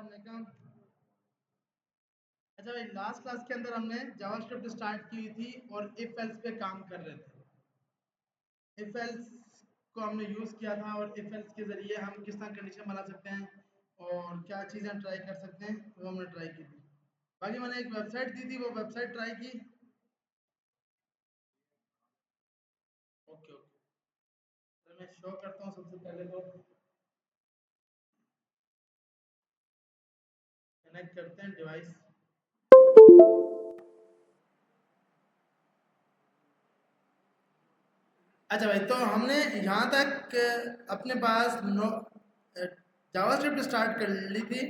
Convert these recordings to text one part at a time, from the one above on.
अस्सलाम वालेकुम। अच्छा भाई, लास्ट क्लास के अंदर हमने जावास्क्रिप्ट स्टार्ट की थी और इफ एल्स पे काम कर रहे थे। इफ एल्स को हमने यूज़ किया था और इफ एल्स के ज़रिए हम किस तरह कंडीशन बना सकते हैं और क्या चीज़ें ट्राई कर सकते हैं, वो हमने ट्राई की थी। बाकी मैंने एक वेबसाइट दी थी, वो वेबसाइट ट्राई की। ओके ओके, तो मैं शो करता हूँ सबसे पहले तो कनेक्ट करते हैं डिवाइस। अच्छा भाई, तो हमने यहाँ तक अपने पास जावास्क्रिप्ट स्टार्ट कर ली थी।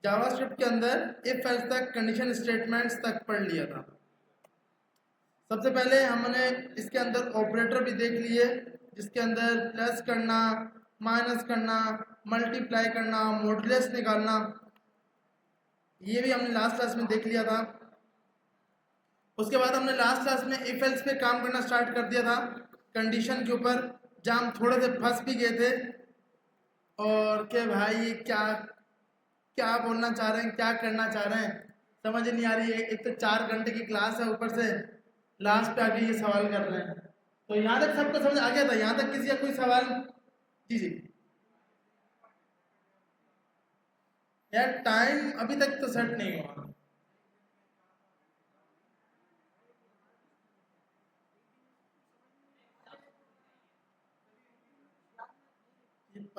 जावास्क्रिप्ट के अंदर इफ एल्स तक कंडीशन स्टेटमेंट्स तक पढ़ लिया था। सबसे पहले हमने इसके अंदर ऑपरेटर भी देख लिए, जिसके अंदर प्लस करना, माइनस करना, मल्टीप्लाई करना, मॉडुलस निकालना, ये भी हमने लास्ट क्लास में देख लिया था। उसके बाद हमने लास्ट क्लास में इफ एल्स पे काम करना स्टार्ट कर दिया था कंडीशन के ऊपर, जहाँ हम थोड़े से फंस भी गए थे और कि भाई ये क्या क्या बोलना चाह रहे हैं, क्या करना चाह रहे हैं, समझ नहीं आ रही है। एक तो 4 घंटे की क्लास है, ऊपर से लास्ट पे आके ये सवाल कर रहे हैं। तो यहाँ तक सबको समझ आ गया था? यहाँ तक किसी का कोई सवाल? जी जी। यार टाइम अभी तक तो सेट नहीं हुआ।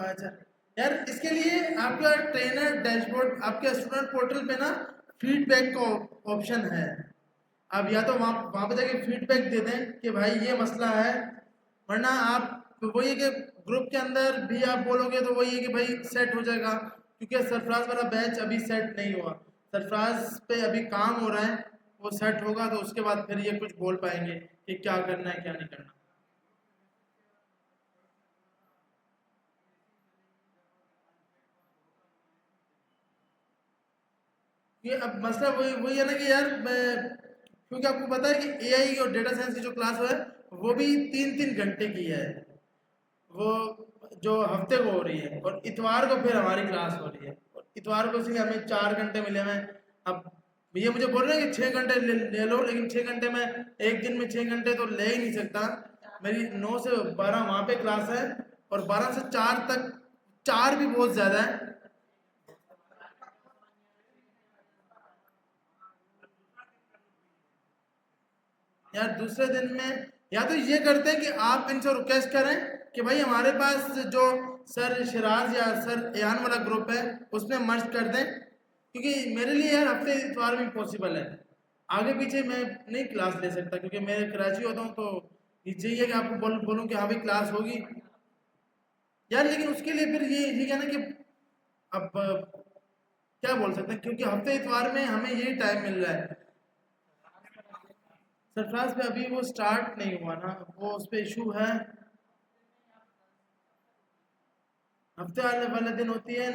अच्छा यार, इसके लिए आपका ट्रेनर डैशबोर्ड, आपके स्टूडेंट पोर्टल पे ना फीडबैक का ऑप्शन है। आप या तो वहाँ पे जाके फीडबैक दे दें कि भाई ये मसला है, वरना आप तो वही है कि ग्रुप के अंदर भी आप बोलोगे तो वही है कि भाई सेट हो जाएगा, क्योंकि सरफराज वाला बैच अभी सेट नहीं हुआ। सरफराज पे अभी काम हो रहा है, वो सेट होगा तो उसके बाद फिर ये कुछ बोल पाएंगे कि क्या करना है क्या नहीं करना। ये अब मसला वही वही है ना कि यार क्योंकि आपको पता है कि एआई और डेटा साइंस की जो क्लास है वो भी 3-3 घंटे की है। वो जो हफ्ते को हो रही है और इतवार को फिर हमारी क्लास हो रही है, और इतवार को इसलिए हमें 4 घंटे मिले हुए हैं। अब ये मुझे बोल रहे हैं कि 6 घंटे ले लो, लेकिन 6 घंटे में एक दिन में 6 घंटे तो ले ही नहीं सकता। मेरी 9 से 12 वहाँ पे क्लास है, और 12 से 4 तक, 4 भी बहुत ज़्यादा है। यार दूसरे दिन में या तो ये करते हैं कि आप इनसे रिक्वेस्ट करें कि भाई हमारे पास जो सर शिराज या सर एयान वाला ग्रुप है उसमें मर्ज कर दें, क्योंकि मेरे लिए यार हफ्ते इतवार में पॉसिबल है। आगे पीछे मैं नहीं क्लास ले सकता, क्योंकि मैं कराची होता हूँ, तो ये चाहिए कि आपको बोलूँ कि हाँ भाई क्लास होगी यार। लेकिन उसके लिए फिर ये क्या ना कि अब क्या बोल सकते हैं, क्योंकि हफ्ते इतवार में हमें यही टाइम मिल रहा है। सरफराज पे अभी वो स्टार्ट नहीं हुआ ना, वो उस पर इशू है। हफ्ते वाले दिन होती है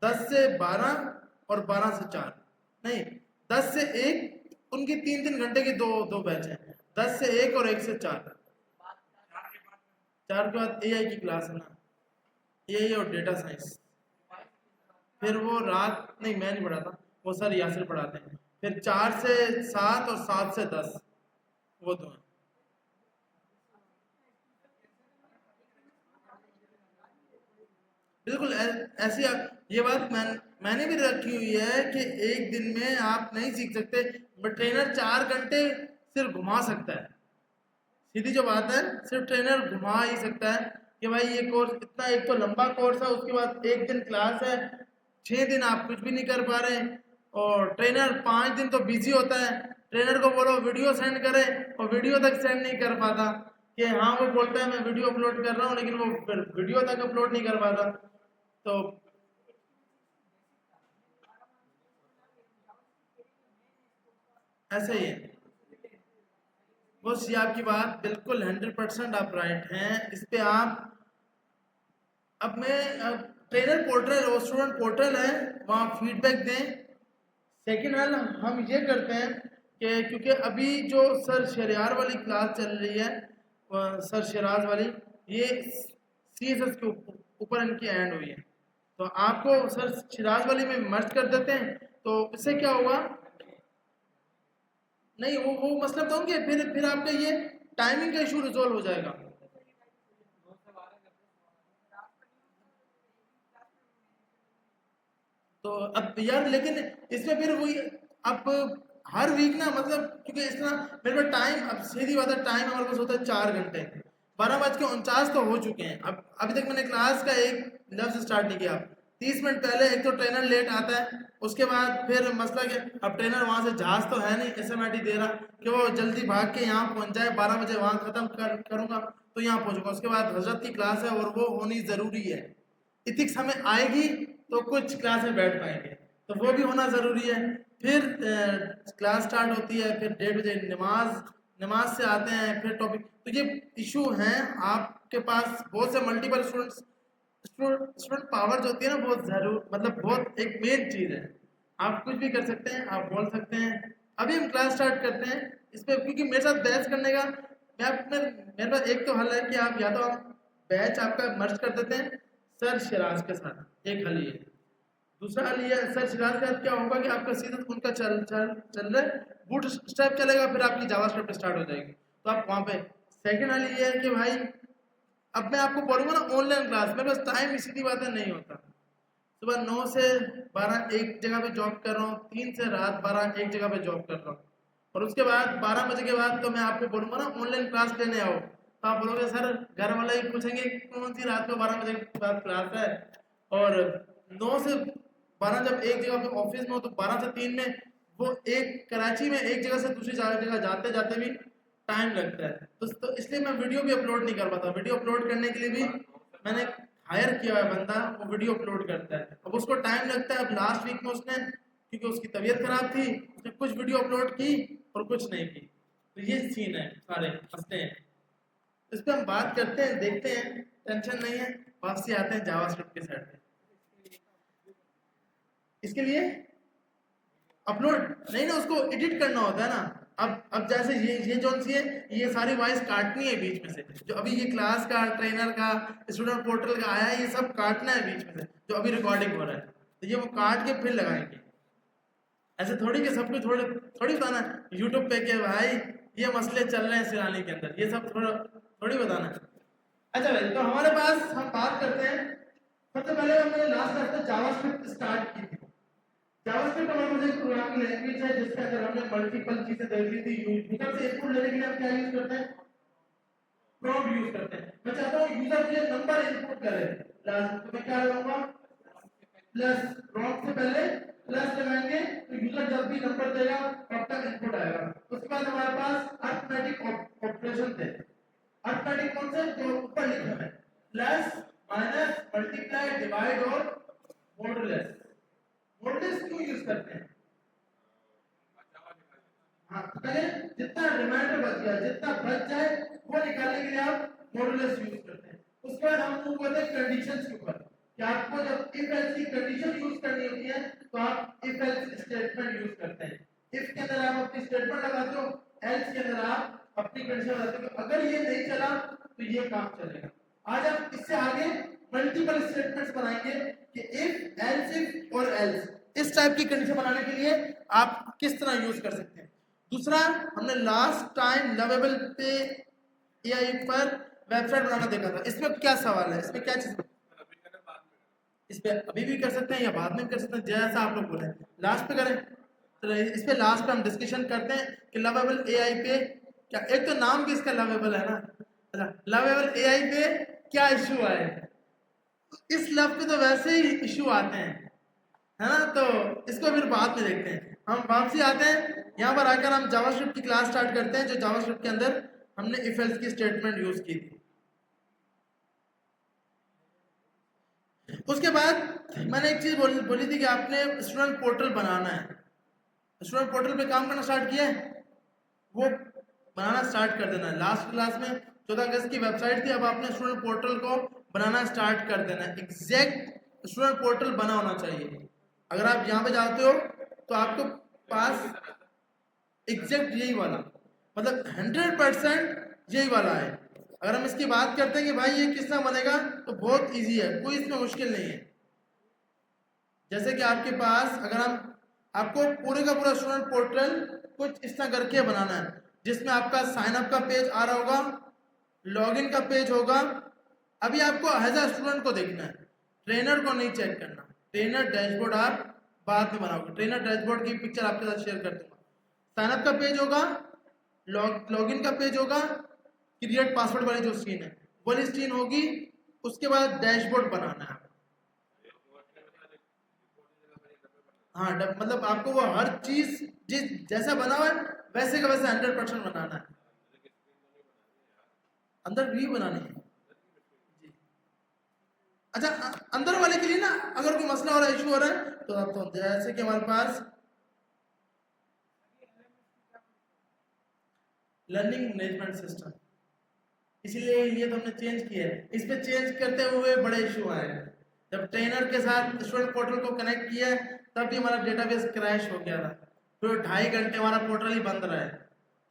10 से 12 और 12 से 4, नहीं 10 से 1, उनकी 3-3 घंटे की दो दो बैच है। 10 से 1 और 1 से 4। 4 के बाद एआई की क्लास है ना, एआई और डेटा साइंस। फिर वो रात नहीं, मैं नहीं पढ़ाता, वो सर यासिर पढ़ाते हैं। फिर 4 से 7 और 7 से 10, वो दो हैं। बिल्कुल ऐसी ये बात मैंने भी रखी हुई है कि एक दिन में आप नहीं सीख सकते, बट ट्रेनर 4 घंटे सिर्फ घुमा सकता है। सीधी जो बात है, सिर्फ ट्रेनर घुमा ही सकता है कि भाई ये कोर्स इतना, एक तो लंबा कोर्स है, उसके बाद एक दिन क्लास है, 6 दिन आप कुछ भी नहीं कर पा रहे। और ट्रेनर 5 दिन तो बिजी होता है। ट्रेनर को बोलो वीडियो सेंड करे, और वीडियो तक सेंड नहीं कर पाता। कि हाँ वो बोलता है मैं वीडियो अपलोड कर रहा हूँ, लेकिन वो फिर वीडियो तक अपलोड नहीं कर पाता। तो ऐसे ही है। बस ये आपकी बात बिल्कुल 100% आप राइट हैं इस पे। आप अब मैं ट्रेनर पोर्टल और स्टूडेंट पोर्टल है, वहाँ फीडबैक दें। सेकेंड हैंड हम ये करते हैं कि क्योंकि अभी जो सर शरियार वाली क्लास चल रही है, सर शराज वाली, ये सी एस एस के ऊपर इनकी एंड हुई है। तो आपको सर शिराज वाली में मर्ज कर देते हैं, तो इससे क्या होगा, नहीं वो मतलब तो कि फिर आपका ये टाइमिंग का इशू रिजॉल्व हो जाएगा। तो अब यार लेकिन इसमें फिर वही, अब हर वीक ना मतलब, क्योंकि इस तरह मेरे पास टाइम, अब सीधी बात है टाइम हमारे पास होता है 4 घंटे, 12:49 तो हो चुके हैं, अब अभी तक मैंने क्लास का एक लफ्ज स्टार्ट नहीं किया। 30 मिनट पहले एक तो ट्रेनर लेट आता है, उसके बाद फिर मसला कि अब ट्रेनर वहां से जहाज तो है नहीं एसएमआईटी दे रहा कि वो जल्दी भाग के यहाँ पहुंच जाए, 12 बजे वहां खत्म करूंगा तो यहाँ पहुंचूंगा। उसके बाद हजरत की क्लास है और वो होनी जरूरी है, इथिक्स हमें आएगी तो कुछ क्लास में बैठ पाएंगे, तो वो भी होना ज़रूरी है। फिर क्लास स्टार्ट होती है, फिर 1:30 बजे नमाज से आते हैं, फिर टॉपिक, तो ये इशू हैं आपके पास बहुत से मल्टीपल स्टूडेंट्स। स्टूडेंट पावर जो होती है ना बहुत जरूर, मतलब बहुत एक मेन चीज़ है। आप कुछ भी कर सकते हैं, आप बोल सकते हैं। अभी हम क्लास स्टार्ट करते हैं इस पर, क्योंकि मेरे साथ बहस करने का मेरे पास एक तो हल है कि आप या तो हम बैच आपका मर्ज कर देते हैं सर शिराज के साथ, एक हल ये। दूसरा हल ये है, सर शिराज के साथ क्या होगा कि आपका सीधा उनका चल रहा है, बूट स्टेप चलेगा, फिर आपकी जावास्क्रिप्ट स्टार्ट हो जाएगी, तो आप वहाँ पे। सेकंड हल ये है कि भाई अब मैं आपको बोलूँगा ना ऑनलाइन क्लास, मेरे पास टाइम सीधी बात है नहीं होता। सुबह 9 से 12 एक जगह पे जॉब कर रहा हूँ, 3 से रात 12 एक जगह पे जॉब कर रहा हूँ, और उसके बाद 12 बजे के बाद तो मैं आपको बोलूँगा ना ऑनलाइन क्लास लेने आओ, तो आप बोलोगे सर घर वाले ही पूछेंगे कौन सी रात को 12 बजे के बाद क्लास है। और 9 से 12 जब एक जगह पे ऑफिस में हो, तो 12 से 3 में वो एक कराची में एक जगह से दूसरी जगह जाते जाते भी टाइम लगता है, तो इसलिए मैं वीडियो भी अपलोड नहीं कर पाता। वीडियो अपलोड करने के लिए भी मैंने हायर किया है बंदा, वो वीडियो अपलोड करता है, अब उसको टाइम लगता है। अब लास्ट वीक में उसने, क्योंकि उसकी तबीयत खराब थी, उसने कुछ वीडियो अपलोड की और कुछ नहीं की, तो ये सीन है, सारे मसले हैं। इस पर हम बात करते हैं, देखते हैं, टेंशन नहीं है। वापसी आते हैं जावास्क्रिप्ट के साइड पे। इसके लिए अपलोड नहीं ना, उसको एडिट करना होता है ना। अब जैसे ये जोन सी है, ये सारी वॉइस काटनी है बीच में से, जो अभी ये क्लास का, ट्रेनर का, स्टूडेंट पोर्टल का आया है, ये सब काटना है बीच में से, जो अभी रिकॉर्डिंग हो रहा है, तो ये वो काट के फिर लगाएंगे। ऐसे थोड़ी कि सब कुछ थोड़ी बताना यूट्यूब पे के भाई ये मसले चल रहे हैं सिरानी के अंदर, ये सब थोड़ी बताना है। अच्छा भाई, तो हमारे पास हम बात करते हैं, सबसे पहले हमने लास्ट क्लास में जावास्क्रिप्ट स्टार्ट की थी। जावास्क्रिप्ट हमारे पास एक प्रोग्रामिंग लैंग्वेज है जिसके अंदर हमने मल्टीपल चीजें देख ली थी। यूजर से इनपुट लेने के लिए हम क्या यूज करते हैं, प्रॉम्प्ट यूज करते हैं। मैं चाहता हूँ यूजर मुझे नंबर इनपुट करे, तो मैं क्या लगाऊंगा, प्लस, प्रॉम्प्ट से पहले प्लस लगाएंगे, तो यूजर जब भी नंबर देगा तब तक इनपुट आएगा। उसके बाद हमारे पास अरिथमेटिक ऑपरेशन थे। अरिथमेटिक कौन से, जो ऊपर लिखे हैं, प्लस, माइनस, मल्टीप्लाई, डिवाइड और मॉडुलस। मॉडुलस क्यों यूज करते हैं, हाँ पहले जितना रिमाइंडर बच गया, जितना बच जाए वो निकालने के लिए आप मॉडुलस यूज करते हैं। उसके बाद हम मूव करते हैं कंडीशंस के ऊपर, कि आपको जब इफ एल्स की कंडीशन यूज करनी होती है तो आप इफ एल्स स्टेटमेंट यूज करते हैं। इफ के अंदर आप अपनी स्टेटमेंट लगाते हो, एल्स के अंदर आप अपनी कंडीशन लगाते हो, अगर ये नहीं चला तो ये काम चलेगा। आज हम इससे आगे मल्टीपल स्टेटमेंट्स बनाएंगे कि इफ, एल्स इफ और एल्स, इस टाइप की कंडीशन बनाने के लिए आप किस तरह यूज कर सकते हैं। दूसरा, हमने लास्ट टाइम लवेबल पे एआई पर वेबसाइट बनाना देखा था, इसमें क्या सवाल है, इसमें क्या चीज, इस पे अभी भी कर सकते हैं या बाद में कर सकते हैं, जैसा आप लोग बोले, लास्ट पे करें। तो इस पे लास्ट पे हम डिस्कशन करते हैं कि लवेबल एआई पे क्या, एक तो नाम भी इसका लवेबल है ना, अच्छा लवेबल एआई पे क्या इशू आए, इस लव पे तो वैसे ही इशू आते हैं, है ना, तो इसको फिर बाद में देखते हैं। हम वापसी आते हैं, यहाँ पर आकर हम जावास्क्रिप्ट की क्लास स्टार्ट करते हैं, जो जावास्क्रिप्ट के अंदर हमने इफ एल्स की स्टेटमेंट यूज की थी। उसके बाद मैंने एक चीज बोली थी कि आपने स्टूडेंट पोर्टल बनाना है। स्टूडेंट पोर्टल पे काम करना स्टार्ट किया है, वो बनाना स्टार्ट कर देना है। लास्ट क्लास में 14 अगस्त की वेबसाइट थी, अब आपने स्टूडेंट पोर्टल को बनाना स्टार्ट कर देना है। एग्जैक्ट स्टूडेंट पोर्टल बना होना चाहिए। अगर आप यहाँ पे जाते हो तो आपको पास एग्जैक्ट यही वाला, मतलब 100% यही वाला है। अगर हम इसकी बात करते हैं कि भाई ये किस तरह बनेगा, तो बहुत इजी है, कोई इसमें मुश्किल नहीं है। जैसे कि आपके पास अगर हम आपको पूरे का पूरा स्टूडेंट पोर्टल कुछ इस तरह करके बनाना है, जिसमें आपका साइन अप का पेज आ रहा होगा, लॉगिन का पेज होगा। अभी आपको एज अ स्टूडेंट को देखना है, ट्रेनर को नहीं चेक करना। ट्रेनर डैशबोर्ड आप बाद में बनाओगे, ट्रेनर डैशबोर्ड की पिक्चर आपके साथ शेयर कर दूंगा। साइन अप का पेज होगा, लॉगिन का पेज होगा, क्रिएट पासवर्ड वाली जो स्क्रीन है वाली स्क्रीन होगी। उसके बाद डैशबोर्ड बनाना है। हाँ, मतलब आपको वो हर चीज जिस जैसा बना हुआ है वैसे का वैसे 100% बनाना है। अंदर भी बनानी है जी। अच्छा, अंदर वाले के लिए ना अगर कोई मसला हो रहा है, इशू हो रहा है, तो आप तो जैसे कि हमारे पास लर्निंग मैनेजमेंट सिस्टम, इसलिए ये तो हमने चेंज किया है। इस पे चेंज करते हुए बड़े इशू आए हैं। जब ट्रेनर के साथ स्टूडेंट पोर्टल को कनेक्ट किया है तब भी हमारा डेटाबेस क्रैश हो गया था, फिर 2.5 घंटे हमारा पोर्टल ही बंद रहा है।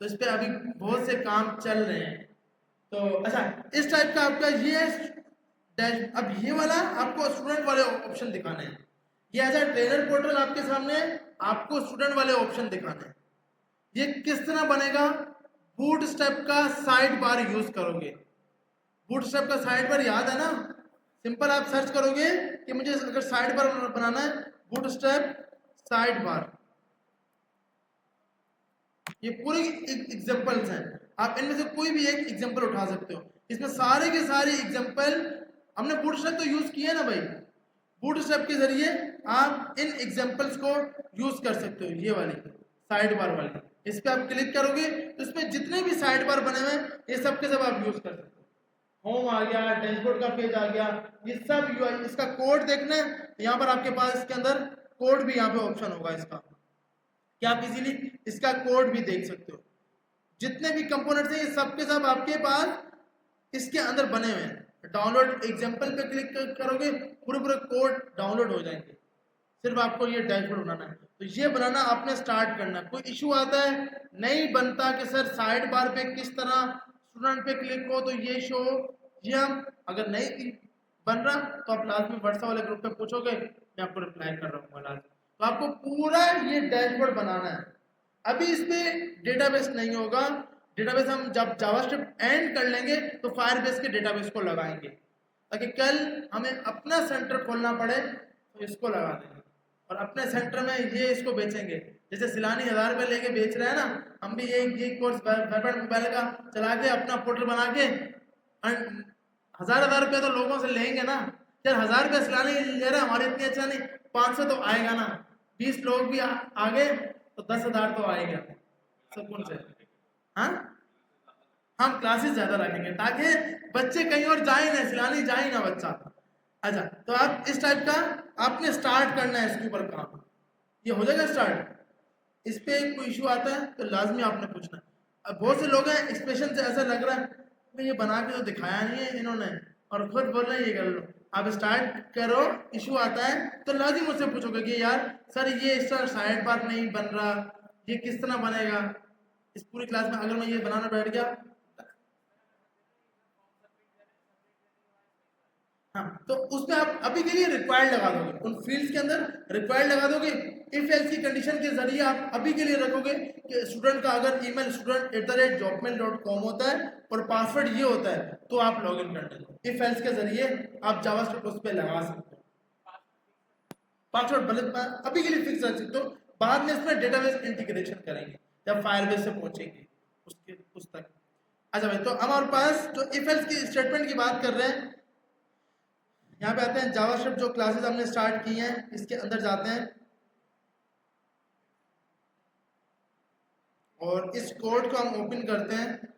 तो इस पे अभी बहुत से काम चल रहे हैं। तो अच्छा, इस टाइप का आपका ये डैश। अब ये वाला आपको स्टूडेंट वाले ऑप्शन दिखाने हैं। ये एज अ ट्रेनर पोर्टल आपके सामने, आपको स्टूडेंट वाले ऑप्शन दिखाने हैं। ये किस तरह बनेगा? बूट स्टेप का साइड बार यूज करोगे। बूट स्टेप का साइड बार याद है ना? सिंपल आप सर्च करोगे कि मुझे अगर साइड बार बनाना है, बूट स्टेप साइड बार, ये पूरे एग्जांपल्स हैं। आप इनमें से कोई भी एक एग्जांपल उठा सकते हो। इसमें सारे के सारे एग्जांपल हमने बूट स्टेप तो यूज किए ना भाई। बूट स्टेप के जरिए आप इन एग्जांपल्स को यूज कर सकते हो। ये वाली साइड बार वाली, इस पे आप क्लिक करोगे तो इसमें जितने भी साइड बार बने हुए हैं ये सब के सब आप यूज कर सकते हो। होम आ गया, डैशबोर्ड का पेज आ गया, ये सब यूआई। इसका कोड देखना है, यहाँ पर आपके पास इसके अंदर कोड भी यहाँ पे ऑप्शन होगा इसका, कि आप इजीली इसका कोड भी देख सकते हो। जितने भी कंपोनेंट्स हैं ये सब के सब आपके पास इसके अंदर बने हुए हैं। डाउनलोड एग्जांपल पे क्लिक करोगे, पूरे पूरे कोड डाउनलोड हो जाएंगे। सिर्फ आपको ये डैशबोर्ड बनाना है। तो ये बनाना आपने स्टार्ट करना है। कोई इशू आता है, नहीं बनता कि सर साइड बार पे किस तरह स्टूडेंट पे क्लिक हो तो ये शो, ये हम अगर नहीं बन रहा तो आप लाजमी व्हाट्सएप वाले ग्रुप पे पूछोगे, मैं आपको रिप्लाई कर रहा हूँ लाजमी। तो आपको पूरा ये डैशबोर्ड बनाना है। अभी इस पे डेटाबेस नहीं होगा। डेटाबेस हम जब जावास्क्रिप्ट एंड कर लेंगे तो फायरबेस के डेटाबेस को लगाएंगे, ताकि कल हमें अपना सेंटर खोलना पड़े तो इसको लगा देंगे और अपने सेंटर में ये इसको बेचेंगे। जैसे सिलानी 1000 रुपये लेके बेच रहे हैं ना, हम भी ये कोर्स वेब एंड मोबाइल का चला के अपना पोर्टल बना के 1000 रुपये तो लोगों से लेंगे ना। यार 1000 रुपये सिलानी ले रहा है, हमारे इतनी अच्छा नहीं, 500 तो आएगा ना। 20 लोग भी आ गए तो 10,000 तो आएगा सुकून से। हाँ, हम क्लासेस ज्यादा रखेंगे ताकि बच्चे कहीं और जाए ना, सिलानी जाए ना बच्चा। अच्छा, तो आप इस टाइप का आपने स्टार्ट करना है इसके ऊपर काम। ये हो जाएगा स्टार्ट। इस पे कोई इशू आता है तो लाजमी आपने पूछना है। अब बहुत से लोग हैं एक्सप्रेशन से ऐसा लग रहा है मैं ये बना के तो दिखाया नहीं है इन्होंने और खुद बोल रहे हैं ये कर लो। आप स्टार्ट करो, इशू आता है तो लाजिम मुझसे पूछोगे कि यार सर ये इस तरह साइड बार नहीं बन रहा, ये किस तरह बनेगा। इस पूरी क्लास में अगर मैं ये बनाना बैठ गया, हाँ, तो उसमें आप अभी के लिए रिक्वायर्ड लगा दोगे, उन फील्ड्स के अंदर रिक्वायर्ड लगा दोगे। इफ एल्स की कंडीशन के जरिए आप अभी के लिए रखोगे कि स्टूडेंट का अगर ईमेल student@jobmail.com होता है और पासवर्ड ये होता है तो आप लॉगिन कर देंगे। इफ एल्स के जरिए आप जावास्क्रिप्ट उस पर लगा सकते हो। पासवर्ड भले अभी के लिए फिक्स रख सकते हो, बाद में इसमें डेटाबेस इंटीग्रेशन करेंगे जब फायरबेस से पहुंचेंगे उसके उस तक। अच्छा भाई, तो हमारे पास जो इफ एल्स की स्टेटमेंट की बात कर रहे हैं, यहाँ पे आते हैं जावास्क्रिप्ट जो क्लासेस हमने स्टार्ट की हैं इसके अंदर जाते हैं और इस कोड को हम ओपन करते हैं।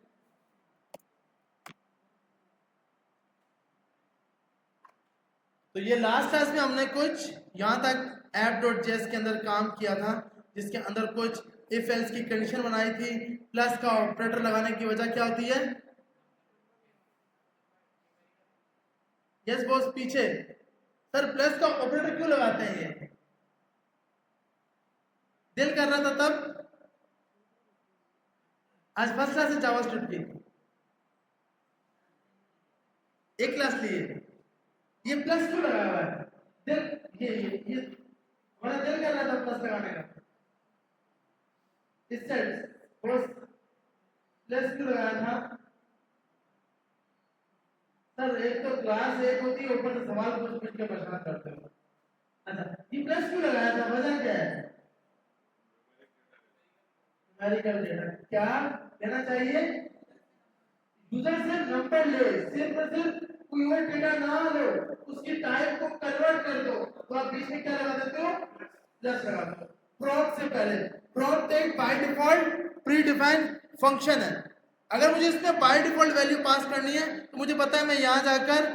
तो ये लास्ट क्लास में हमने कुछ यहाँ तक app.js के अंदर काम किया था, जिसके अंदर कुछ इफ एल्स की कंडीशन बनाई थी। प्लस का ऑपरेटर लगाने की वजह क्या होती है? यस बॉस, पीछे सर प्लस का ऑपरेटर क्यों लगाते हैं? ये दिल कर रहा था तब आज फर्स्ट क्लास है जावास्क्रिप्ट की, एक क्लास लिए ये प्लस क्यों लगाया हुआ है? दिल ये हमारा दिल कर रहा था प्लस लगाने का, इस साइड प्लस क्यों लगाया था सर? एक तो क्लास एक होती है, ऊपर से सवाल पूछ पूछ के परेशान करते हो। अच्छा, ये प्लस क्यों लगाया था, वजह क्या है? न्यूमेरिकल डेटा क्या देना चाहिए? यूजर से नंबर ले, सिर्फ और सिर्फ कोई और डेटा ना लो, उसकी टाइप को कन्वर्ट कर दो, तो आप बीच में क्या लगा देते हो? प्लस लगा दो। प्रॉम्प्ट से पहले, प्रॉम्प्ट एक by default pre defined function है। अगर मुझे इसमें बाय डिफॉल्ट वैल्यू पास करनी है तो मुझे पता है मैं यहाँ जाकर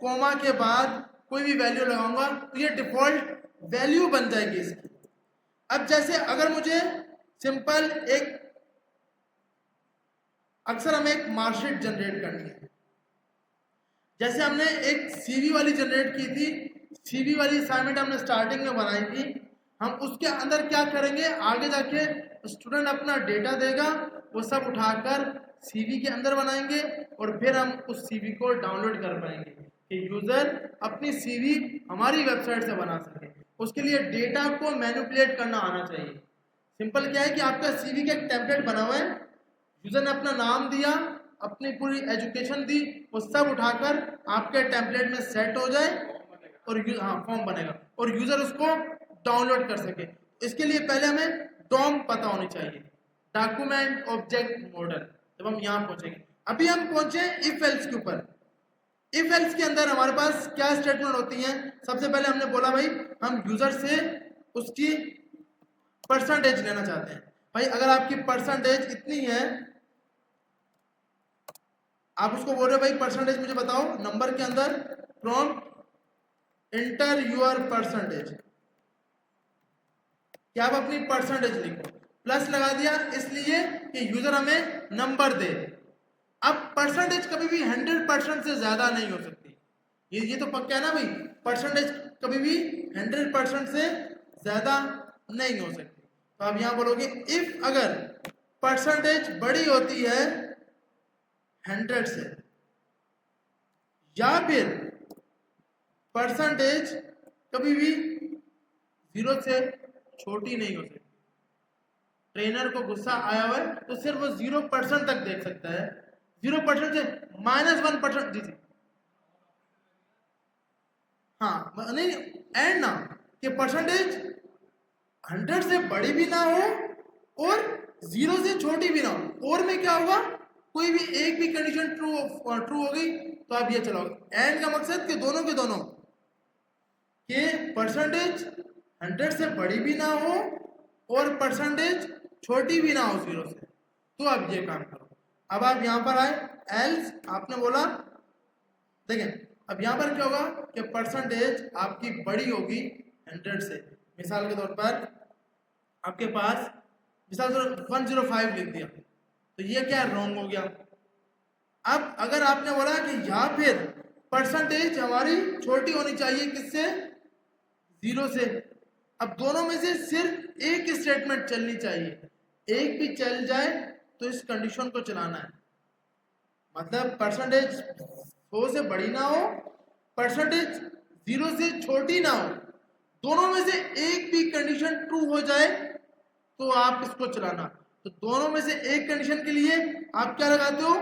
कोमा के बाद कोई भी वैल्यू लगाऊंगा तो ये डिफॉल्ट वैल्यू बन जाएगी इसकी। अब जैसे अगर मुझे सिंपल एक, अक्सर हमें एक मार्कशीट जनरेट करनी है, जैसे हमने एक सीवी वाली जनरेट की थी, सीवी वाली असाइनमेंट हमने स्टार्टिंग में बनाई थी, हम उसके अंदर क्या करेंगे, आगे जाके स्टूडेंट अपना डेटा देगा, वो सब उठाकर सीवी के अंदर बनाएंगे और फिर हम उस सीवी को डाउनलोड कर पाएंगे कि यूजर अपनी सीवी हमारी वेबसाइट से बना सके। उसके लिए डेटा को मैनिपुलेट करना आना चाहिए। सिंपल क्या है कि आपका सीवी का एक टेम्पलेट बना हुआ है, यूजर ने अपना नाम दिया, अपनी पूरी एजुकेशन दी, वो सब उठाकर आपके टेम्पलेट में सेट हो जाए और हाँ फॉर्म बनेगा और यूजर उसको डाउनलोड कर सके। इसके लिए पहले हमें डॉम पता होनी चाहिए, डॉक्यूमेंट ऑब्जेक्ट मॉडल। जब हम यहाँ पहुंचेंगे, अभी हम पहुंचे इफ एल्स के ऊपर। इफ एल्स के अंदर हमारे पास क्या स्टेटमेंट होती है? सबसे पहले हमने बोला भाई हम यूजर से उसकी परसेंटेज लेना चाहते हैं। भाई अगर आपकी परसेंटेज इतनी है, आप उसको बोल रहे हो भाई परसेंटेज मुझे बताओ, नंबर के अंदर प्रॉम्प्ट एंटर योर परसेंटेज, क्या आप अपनी परसेंटेज लिखो, प्लस लगा दिया इसलिए कि यूजर हमें नंबर दे। अब परसेंटेज कभी भी 100% से ज्यादा नहीं हो सकती, ये तो पक्का है ना भाई, परसेंटेज कभी भी 100% से ज्यादा नहीं हो सकती। तो आप यहां बोलोगे इफ अगर परसेंटेज बड़ी होती है 100 से, या फिर परसेंटेज कभी भी 0 से छोटी नहीं हो सकती। ट्रेनर को गुस्सा आया हुआ है तो सिर्फ वो 0% तक देख सकता है, 0% से -1%। जी जी हाँ, नहीं एंड ना कि परसेंटेज 100 से बड़ी भी ना हो और 0 से छोटी भी ना हो, और में क्या होगा, कोई भी एक भी कंडीशन ट्रू हो गई तो आप ये चलाओगे। एंड का मकसद कि दोनों के दोनों कि परसेंटेज 100 से बड़ी भी ना हो और परसेंटेज छोटी भी ना हो 0 से, तो आप ये काम करो। अब आप यहां पर आए, एल्स आपने बोला, देखें अब यहां पर क्या होगा कि परसेंटेज आपकी बड़ी होगी 100 से। मिसाल के तौर पर आपके पास मिसाल 105 लिख दिया, तो ये क्या रॉन्ग हो गया। अब अगर आपने बोला कि या फिर परसेंटेज हमारी छोटी होनी चाहिए किससे, 0 से, अब दोनों में से सिर्फ एक स्टेटमेंट चलनी चाहिए, एक भी चल जाए तो इस कंडीशन को चलाना है। मतलब परसेंटेज 100 से बड़ी ना हो, परसेंटेज 0 से छोटी ना हो, दोनों में से एक भी कंडीशन ट्रू हो जाए तो आप इसको चलाना। तो दोनों में से एक कंडीशन के लिए आप क्या लगाते हो,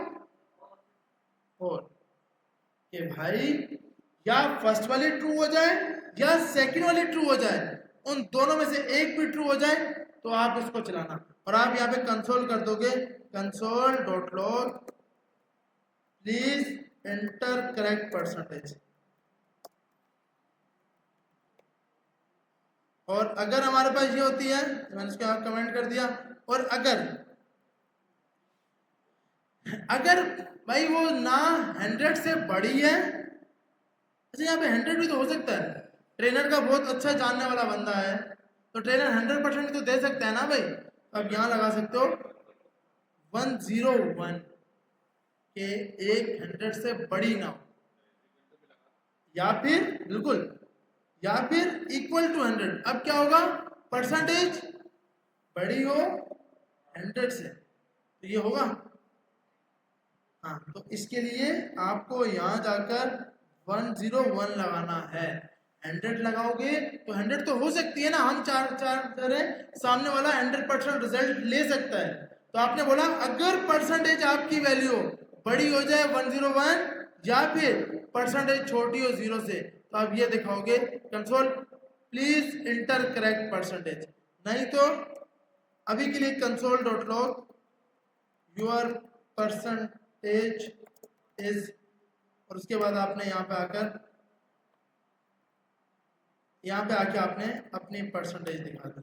और कि भाई या फर्स्ट वाली ट्रू हो जाए या सेकंड वाली ट्रू हो जाए, उन दोनों में से एक भी ट्रू हो जाए तो आप इसको चलाना। और आप यहाँ पे कंसोल कर दोगे, console.log please enter correct percentage. और अगर हमारे पास ये होती है, मैंने इसको आप कमेंट कर दिया, और अगर भाई वो ना 100 से बड़ी है, अच्छा यहाँ पे 100 भी तो हो सकता है, ट्रेनर का बहुत अच्छा जानने वाला बंदा है तो ट्रेनर 100% तो दे सकता है ना भाई। अब यहाँ लगा सकते हो 101 के एक 100 से बड़ी ना हो, या फिर बिल्कुल, या फिर इक्वल टू 100। अब क्या होगा, परसेंटेज बड़ी हो 100 से, तो ये होगा। हाँ, तो इसके लिए आपको यहाँ जाकर 101 लगाना है। 100 लगाओगे तो 100 तो हो सकती है ना, हम चार चार करें, सामने वाला 100% रिजल्ट ले सकता है। तो आपने बोला अगर परसेंटेज आपकी वैल्यू बड़ी हो जाए 101 या फिर परसेंटेज छोटी हो 0 से, तो आप ये दिखाओगे console please enter correct percentage. नहीं तो अभी के लिए console dot log your percentage is, और उसके बाद आपने यहाँ पे आके आपने अपनी परसेंटेज दिखा दी।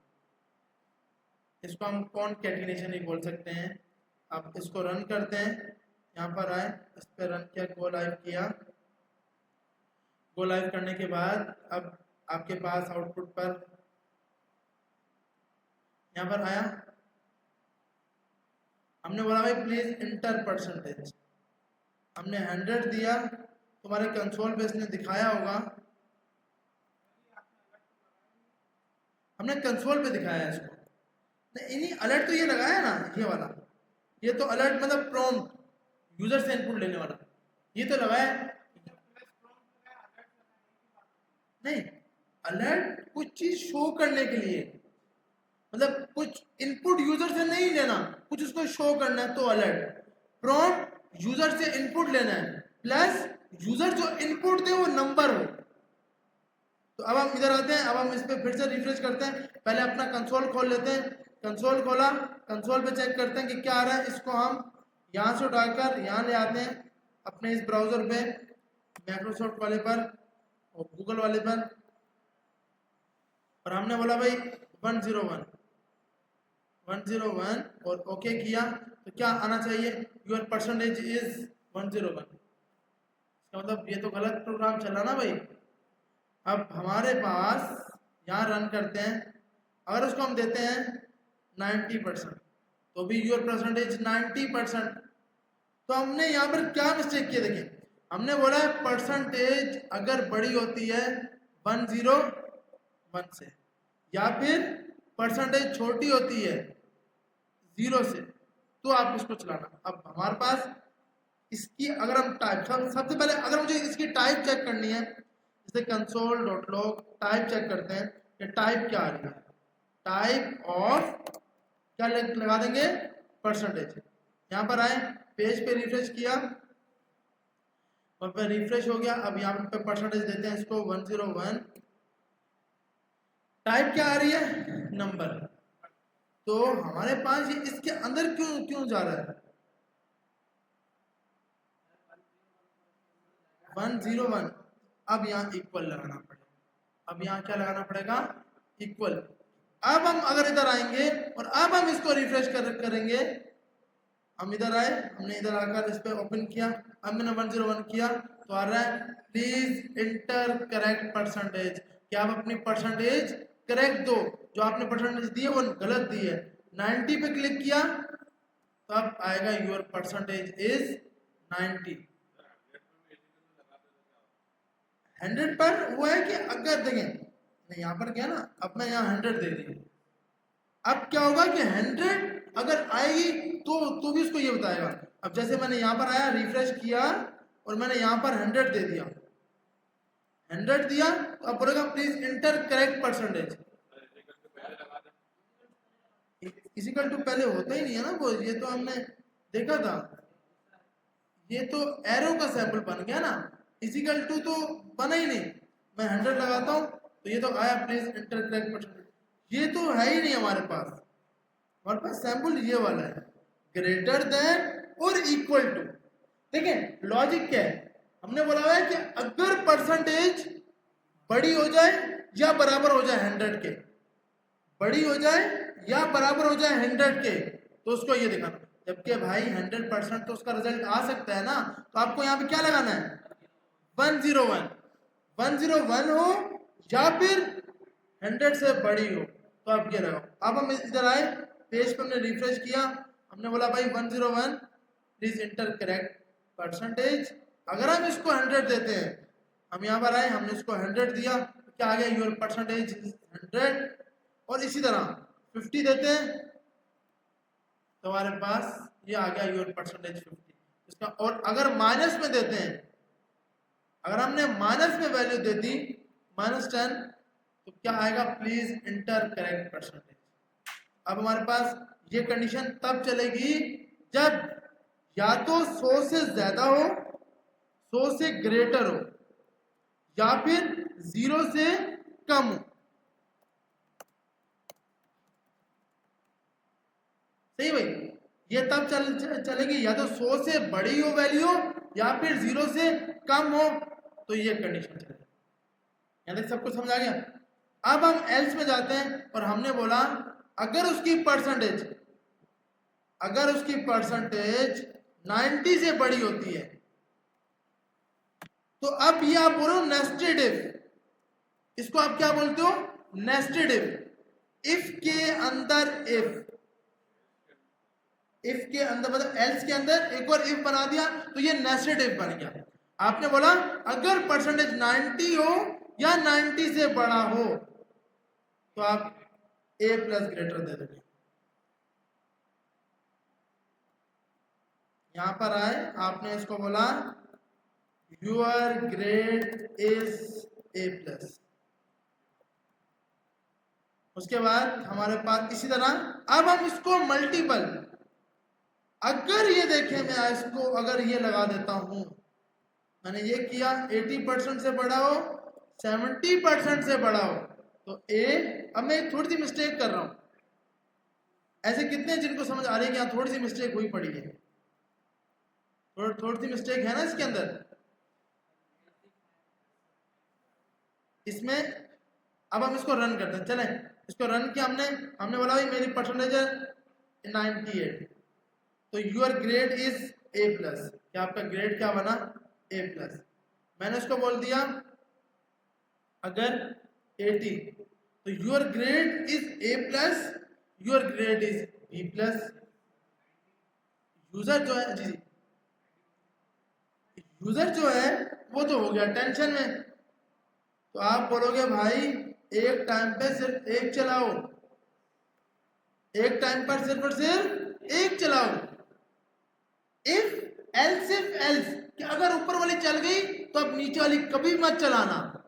इसको हम कॉन्कैटिनेशन ही बोल सकते हैं। आप इसको रन करते हैं, यहाँ पर आए, इस पर रन किया, गो लाइव किया। गो लाइव करने के बाद अब आपके पास आउटपुट पर यहाँ पर आया, हमने बोला भाई प्लीज इंटर परसेंटेज, हमने 100 दिया, तुम्हारे कंसोल पे इसने दिखाया होगा, हमने कंसोल पे दिखाया है इसको नहीं, अलर्ट तो ये लगाया ना, ये वाला, ये तो अलर्ट मतलब प्रॉम्प्ट, यूजर से इनपुट लेने वाला, ये तो लगाया नहीं। अलर्ट कुछ चीज शो करने के लिए, मतलब कुछ इनपुट यूजर से नहीं लेना, कुछ उसको शो करना है, तो अलर्ट। प्रॉम्प्ट यूजर से इनपुट लेना है, प्लस यूजर जो इनपुट दे वो नंबर हो। तो अब हम इधर आते हैं, अब हम इस पे फिर से रिफ्रेश करते हैं। पहले अपना कंसोल खोल लेते हैं, कंसोल खोला, कंसोल पे चेक करते हैं कि क्या आ रहा है। इसको हम यहाँ से उठाकर यहाँ ले आते हैं अपने इस ब्राउजर पे, माइक्रोसॉफ्ट वाले पर और गूगल वाले पर, और हमने बोला भाई 101 और ओके किया, तो क्या आना चाहिए, योर परसेंटेज इज 101। इसका मतलब ये तो गलत प्रोग्राम चला ना भाई। अब हमारे पास यहाँ रन करते हैं, अगर उसको हम देते हैं 90%, तो भी योर परसेंटेज 90%। तो हमने यहाँ पर क्या मिस्टेक किया, देखिए हमने बोला है परसेंटेज अगर बड़ी होती है 101 से, या फिर परसेंटेज छोटी होती है 0 से, तो आप इसको चलाना। अब हमारे पास इसकी अगर हम टाइप, सबसे पहले अगर मुझे इसकी टाइप चेक करनी है, जैसे console dot log type check करते हैं कि टाइप क्या आ रही है, टाइप ऑफ क्या लगा देंगे, परसेंटेज। यहाँ पर आए, पेज पे रिफ्रेश किया, और फिर रिफ्रेश हो गया। अब यहाँ पे परसेंटेज देते हैं इसको 101, टाइप क्या आ रही है, नंबर। तो हमारे पास ये इसके अंदर क्यों जा रहा है 101। अब यहाँ इक्वल लगाना पड़ेगा, अब यहाँ क्या लगाना पड़ेगा, इक्वल। अब हम अगर इधर आएंगे और अब हम इसको रिफ्रेश करेंगे, हम इधर आए, हमने इधर आकर इस पे ओपन किया, अब मैंने 101 किया, तो आ रहा है प्लीज इंटर करेक्ट परसेंटेज, कि आप अपनी परसेंटेज करेक्ट दो, जो आपने परसेंटेज दी है वो गलत दी है। 90 पे क्लिक किया, तो अब आएगा योर परसेंटेज इज 90। 100 पर वो है कि अगर देखें, यहाँ पर क्या ना, अब मैं यहाँ 100 दे दी, अब क्या होगा कि 100 अगर आएगी तो भी उसको ये बताएगा। अब जैसे मैंने यहाँ पर आया, रिफ्रेश किया और मैंने यहाँ पर 100 दे दिया, 100 दिया, तो अब बोलेगा प्लीज इंटर करेक्ट परसेंटेज। इजिकल टू पहले होता ही नहीं है ना वो, ये तो हमने देखा था, ये तो एरो का सैंपल बन गया ना, इजिकल टू तो बना ही नहीं। मैं 100 लगाता हूँ तो ये तो आया प्लीज इंटर करेक्ट परसेंटेज, ये तो है ही नहीं हमारे पास। हमारे पास सैंपल ये वाला है, ग्रेटर देन और इक्वल टू। देखें लॉजिक क्या है, हमने बोला हुआ है कि अगर परसेंटेज बड़ी हो जाए या बराबर हो जाए 100 के, बड़ी हो जाए या बराबर हो जाए 100 के, तो उसको ये दिखाना। जबकि भाई 100% तो उसका रिजल्ट आ सकता है ना, तो आपको यहाँ पे क्या लगाना है, 101 हो या फिर 100 से बड़ी हो, तो आप ये लगाओ। अब हम इधर आए, पेज पे हमने रिफ्रेश किया, हमने बोला भाई 101 प्लीज इंटर करेक्ट परसेंटेज। अगर हम इसको 100 देते हैं, हम यहाँ पर आए, हमने इसको 100 दिया, तो क्या आ गया, योर परसेंटेज 100। और इसी तरह 50 देते हैं, तो हमारे पास ये आ गया योर परसेंटेज 50 इसका। और अगर माइनस में देते हैं, अगर हमने माइनस में वैल्यू दे दी, -10, तो क्या आएगा, प्लीज इंटर करेक्ट परसेंटेज। अब हमारे पास ये कंडीशन तब चलेगी जब या तो 100 से ज्यादा हो, 100 से ग्रेटर हो, या फिर 0 से कम हो। सही भाई, ये तब चलेगी या तो 100 से बड़ी हो वैल्यू या फिर 0 से कम हो, तो ये कंडीशन चलेगी। यानी सब कुछ समझ आ गया। अब हम एल्स में जाते हैं और हमने बोला अगर उसकी परसेंटेज 90 से बड़ी होती है, तो अब ये आप बोलो नेस्टेड इफ, इसको आप क्या बोलते हो, नेस्टेड इफ के अंदर इफ के अंदर मतलब एल्स के अंदर एक और इफ बना दिया, तो ये नेस्टेड इफ बन गया। आपने बोला अगर परसेंटेज 90 हो या 90 से बड़ा हो, तो आप a प्लस ग्रेटर दे दोगे। यहां पर आए, आपने इसको बोला your grade is a plus. उसके बाद हमारे पास इसी तरह अब हम इसको मल्टीपल, अगर ये देखें मैं इसको अगर ये लगा देता हूं, मैंने ये किया 80% से बड़ा हो, 70% से बड़ा हो, तो a, अब मैं थोड़ी सी मिस्टेक कर रहा हूं। ऐसे कितने जिनको समझ आ रही है कि यहाँ थोड़ी सी मिस्टेक हुई पड़ी है, थोड़ी सी मिस्टेक है ना इसके अंदर। इसमें अब हम इसको रन करते हैं, चलें इसको रन किया हमने बोला भाई मेरी परसेंटेज है 98, तो your grade is a plus, क्या आपका ग्रेड क्या बना, a प्लस। मैंने उसको बोल दिया अगर 80, तो your grade is a plus, your grade is b plus. User जो है जी, यूजर जो है वो तो हो गया टेंशन में, तो आप बोलोगे भाई एक टाइम पे सिर्फ एक चलाओ, एक टाइम पर सिर्फ और सिर्फ एक चलाओ। इफ एल्स कि अगर ऊपर वाली चल गई तो अब नीचे वाली कभी मत चलाना,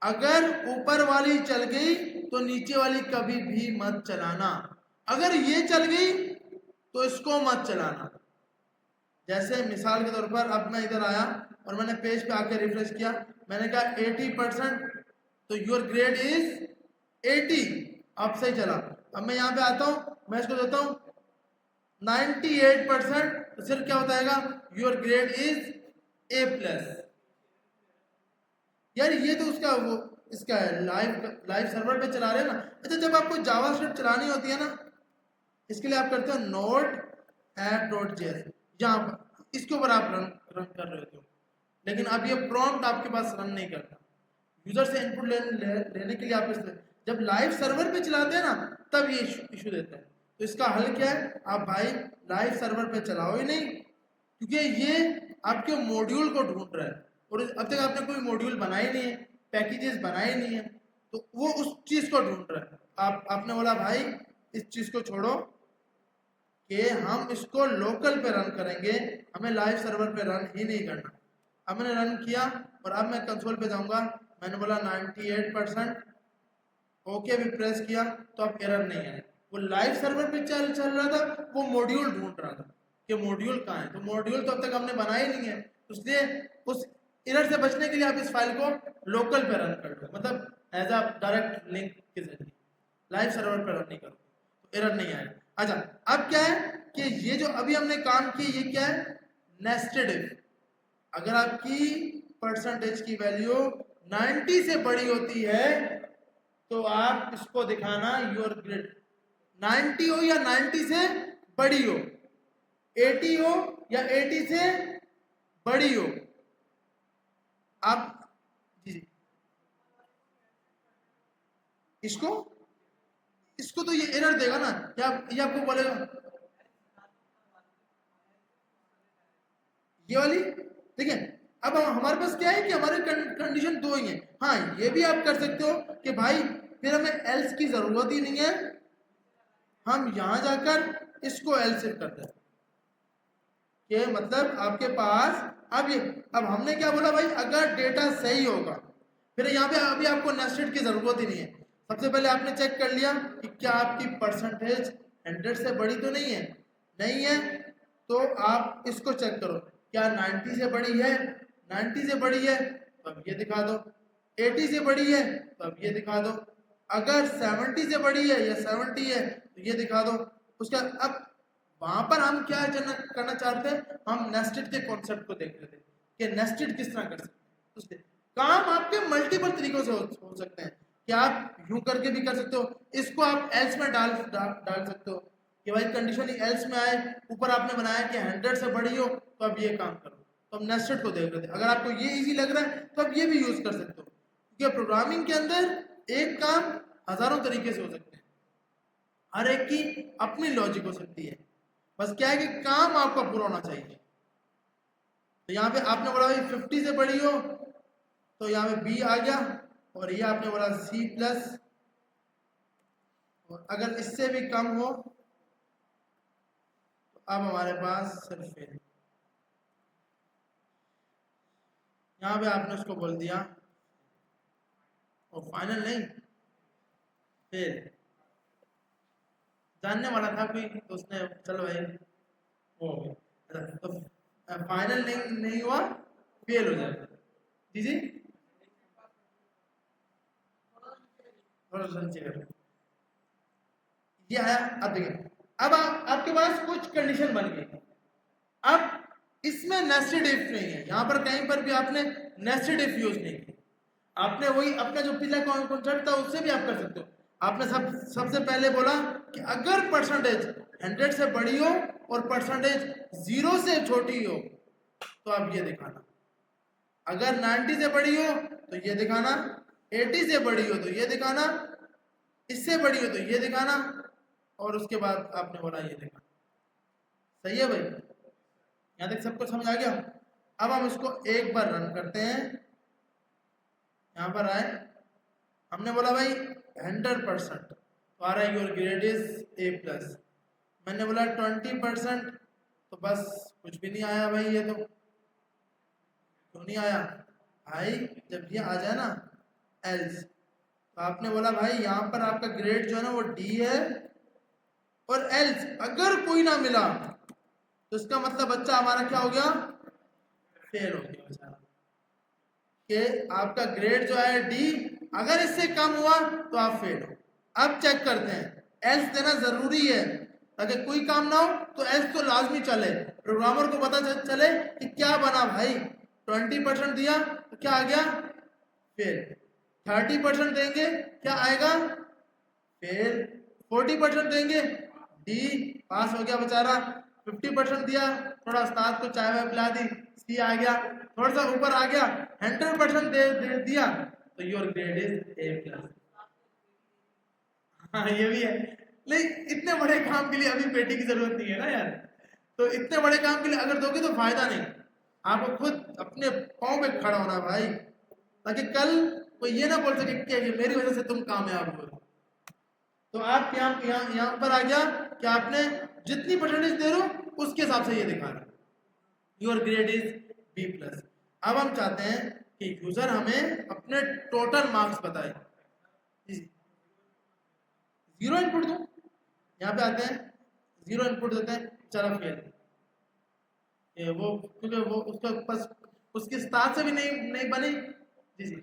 अगर ऊपर वाली चल गई तो नीचे वाली कभी भी मत चलाना, अगर ये चल गई तो इसको मत चलाना। जैसे मिसाल के तौर पर अब मैं इधर आया और मैंने पेज पे आकर रिफ्रेश किया, मैंने कहा 80%, तो योर ग्रेड इज 80, अब सही चला। अब मैं यहाँ पे आता हूँ, मैं इसको देता हूँ 98%, तो सिर्फ क्या बताएगा, your grade is a plus. यार ये तो उसका वो इसका है, लाइव सर्वर पे चला रहे हैं ना। अच्छा, जब आपको जावास्क्रिप्ट चलानी होती है ना, इसके लिए आप करते हो node-app.js, यहाँ पर इसके ऊपर आप रन कर रहे होते हो, लेकिन अब ये प्रॉम्प्ट आपके पास रन नहीं करता। यूजर से इनपुट लेने के लिए आप जब लाइव सर्वर पे चलाते हैं ना, तब ये इशू देता है। तो इसका हल क्या है, आप भाई लाइव सर्वर पे चलाओ ही नहीं, क्योंकि ये आपके मॉड्यूल को ढूंढ रहा है और अब तक आपने कोई मॉड्यूल बनाए नहीं है, पैकेजेस बनाए नहीं है, तो वो उस चीज को ढूंढ रहा है। आपने बोला भाई इस चीज को छोड़ो कि हम इसको लोकल पे रन करेंगे, हमें लाइव सर्वर पे रन ही नहीं करना। अब मैंने रन किया और अब मैं कंसोल पे जाऊंगा, मैंने बोला 98%, ओके भी प्रेस किया, तो अब एरर नहीं है। वो लाइव सर्वर पे चल रहा था, वो मॉड्यूल ढूंढ रहा था कि मॉड्यूल कहाँ है, तो मॉड्यूल तो अब तक हमने बनाया ही नहीं है, इसलिए उस एरर से बचने के लिए आप इस फाइल को लोकल पे रन कर दो, मतलब एज अ डायरेक्ट लिंक के जरिए, लाइव सर्वर पे रन नहीं करो तो एरर नहीं आएगा। अच्छा, अब क्या है कि ये जो अभी हमने काम किया, ये क्या है, नेस्टेड इफ। अगर आपकी परसेंटेज की वैल्यू 90 से बड़ी होती है, तो आप इसको दिखाना योर ग्रेड 90 हो या 90 से बड़ी हो, 80 हो या 80 से बड़ी हो। आप जी इसको तो ये एरर देगा ना, या ये आपको बोलेगा ये वाली। देखिए अब हमारे पास क्या है कि हमारे कंडीशन दो ही है। हाँ, ये भी आप कर सकते हो कि भाई फिर हमें एल्स की जरूरत ही नहीं है, हम यहां जाकर इसको एल्स करते हैं, कि मतलब आपके पास अब हमने क्या बोला भाई, अगर डेटा सही होगा, फिर यहाँ पे अभी आपको नेस्टेड की जरूरत ही नहीं है। सबसे पहले आपने चेक कर लिया कि क्या आपकी परसेंटेज 100 से बड़ी तो नहीं है, नहीं है तो आप इसको चेक करो, क्या 90 से बड़ी है, 90 से बड़ी है तो अब ये दिखा दो, 80 से बड़ी है तो अब ये दिखा दो, अगर 70 से बड़ी है या 70 है तो ये दिखा दो। उसका अब वहां पर हम क्या करना चाहते हैं, हम नेस्टेड के कॉन्सेप्ट को देख रहे थे कि नेस्टेड किस तरह कर सकते हैं। उसके काम आपके मल्टीपल तरीकों से हो सकते हैं कि आप यूं करके भी कर सकते हो, इसको आप एल्स में डाल सकते हो कि भाई कंडीशन एल्स में आए, ऊपर आपने बनाया कि 100 से बड़ी हो तो अब ये काम करो, तो हम नेस्टेड को देख रहे थे। अगर आपको ये इजी लग रहा है तो आप ये भी यूज कर सकते हो, क्योंकि प्रोग्रामिंग के अंदर एक काम हजारों तरीके से हो सकते हैं, हर एक की अपनी लॉजिक हो सकती है, बस क्या है कि काम आपका पूरा होना चाहिए। तो यहाँ पे आपने बोला भाई 50 से बड़ी हो तो यहाँ पे बी आ गया, और ये आपने बोला सी प्लस, और अगर इससे भी कम हो तो अब हमारे पास सिर्फ फेल। यहाँ पे आपने उसको बोल दिया और फाइनल नहीं फेल। जानने वाला था कोई तो उसने चलो भाई वो हो गया, तो फाइनल नहीं हुआ, फेल हो जाएगा। जी जी थोड़ा सा नीचे करो, ये आया। अब देखिए, अब आपके पास कुछ कंडीशन बन गई, अब इसमें नेस्टेड इफ नहीं है, यहां पर कहीं पर भी आपने नेस्टेड इफ यूज नहीं किया, आपने वही अपना जो पिछला कॉन्सेप्ट था उससे भी आप कर सकते हो। आपने सबसे पहले बोला कि अगर परसेंटेज 100 से बड़ी हो और परसेंटेज 0 से छोटी हो तो आप ये दिखाना, अगर 90 से बड़ी हो तो ये दिखाना, 80 से बड़ी हो तो ये दिखाना, इससे बड़ी हो तो ये दिखाना, और उसके बाद आपने बोला ये दिखाना। सही है भाई, यहां तक सबको समझ आ गया। अब हम इसको एक बार रन करते हैं, यहां पर आए, हमने बोला भाई 100% तो आ रहा है your grade is a plus, मैंने बोला 20% तो बस कुछ भी नहीं आया भाई, ये तो क्यों नहीं आया भाई, जब ये आ जाए ना एल्स, तो आपने बोला भाई यहाँ पर आपका ग्रेड जो है ना वो डी है, और एल्स अगर कोई ना मिला तो इसका मतलब बच्चा हमारा क्या हो गया, फेल हो गया बेचारा, कि आपका ग्रेड जो है डी, अगर इससे कम हुआ तो आप फेल हो। अब चेक करते हैं, एल्स देना जरूरी है ताकि कोई काम ना हो, तो एल्स तो लाजमी चले, प्रोग्रामर को पता चले कि क्या बना भाई, 20% दिया तो क्या आ गया, फेल। 30% देंगे क्या आएगा, फेल। 40% देंगे डी, पास हो गया बेचारा। 50% दिया, थोड़ा उस्ताद को चाय वाय पिला दी, सी आ गया। थोड़ा सा ऊपर आ गया, 100% दे दिया तो your grade is a plus. हाँ ये भी है, लेकिन इतने बड़े काम के लिए अभी पेटी की जरूरत नहीं है ना यार, तो इतने बड़े काम के लिए अगर दोगे तो फायदा नहीं, आपको खुद अपने पाँव पे खड़ा होना भाई, ताकि कल कोई ये ना बोल सके कि मेरी वजह से तुम कामयाब हो। तो आप यहाँ पर आ गया कि आपने जितनी परसेंटेज दे रहे हो उसके हिसाब से ये दिखा रहा है, your grade is B plus. अब हम चाहते हैं कि यूजर हमें अपने टोटल मार्क्स बताए, जीरो इनपुट दो, यहाँ पे आते हैं जीरो इनपुट देते हैं, चलो फेल। वो क्योंकि वो उसका बस उसके स्टार से भी नहीं बनी, जी जी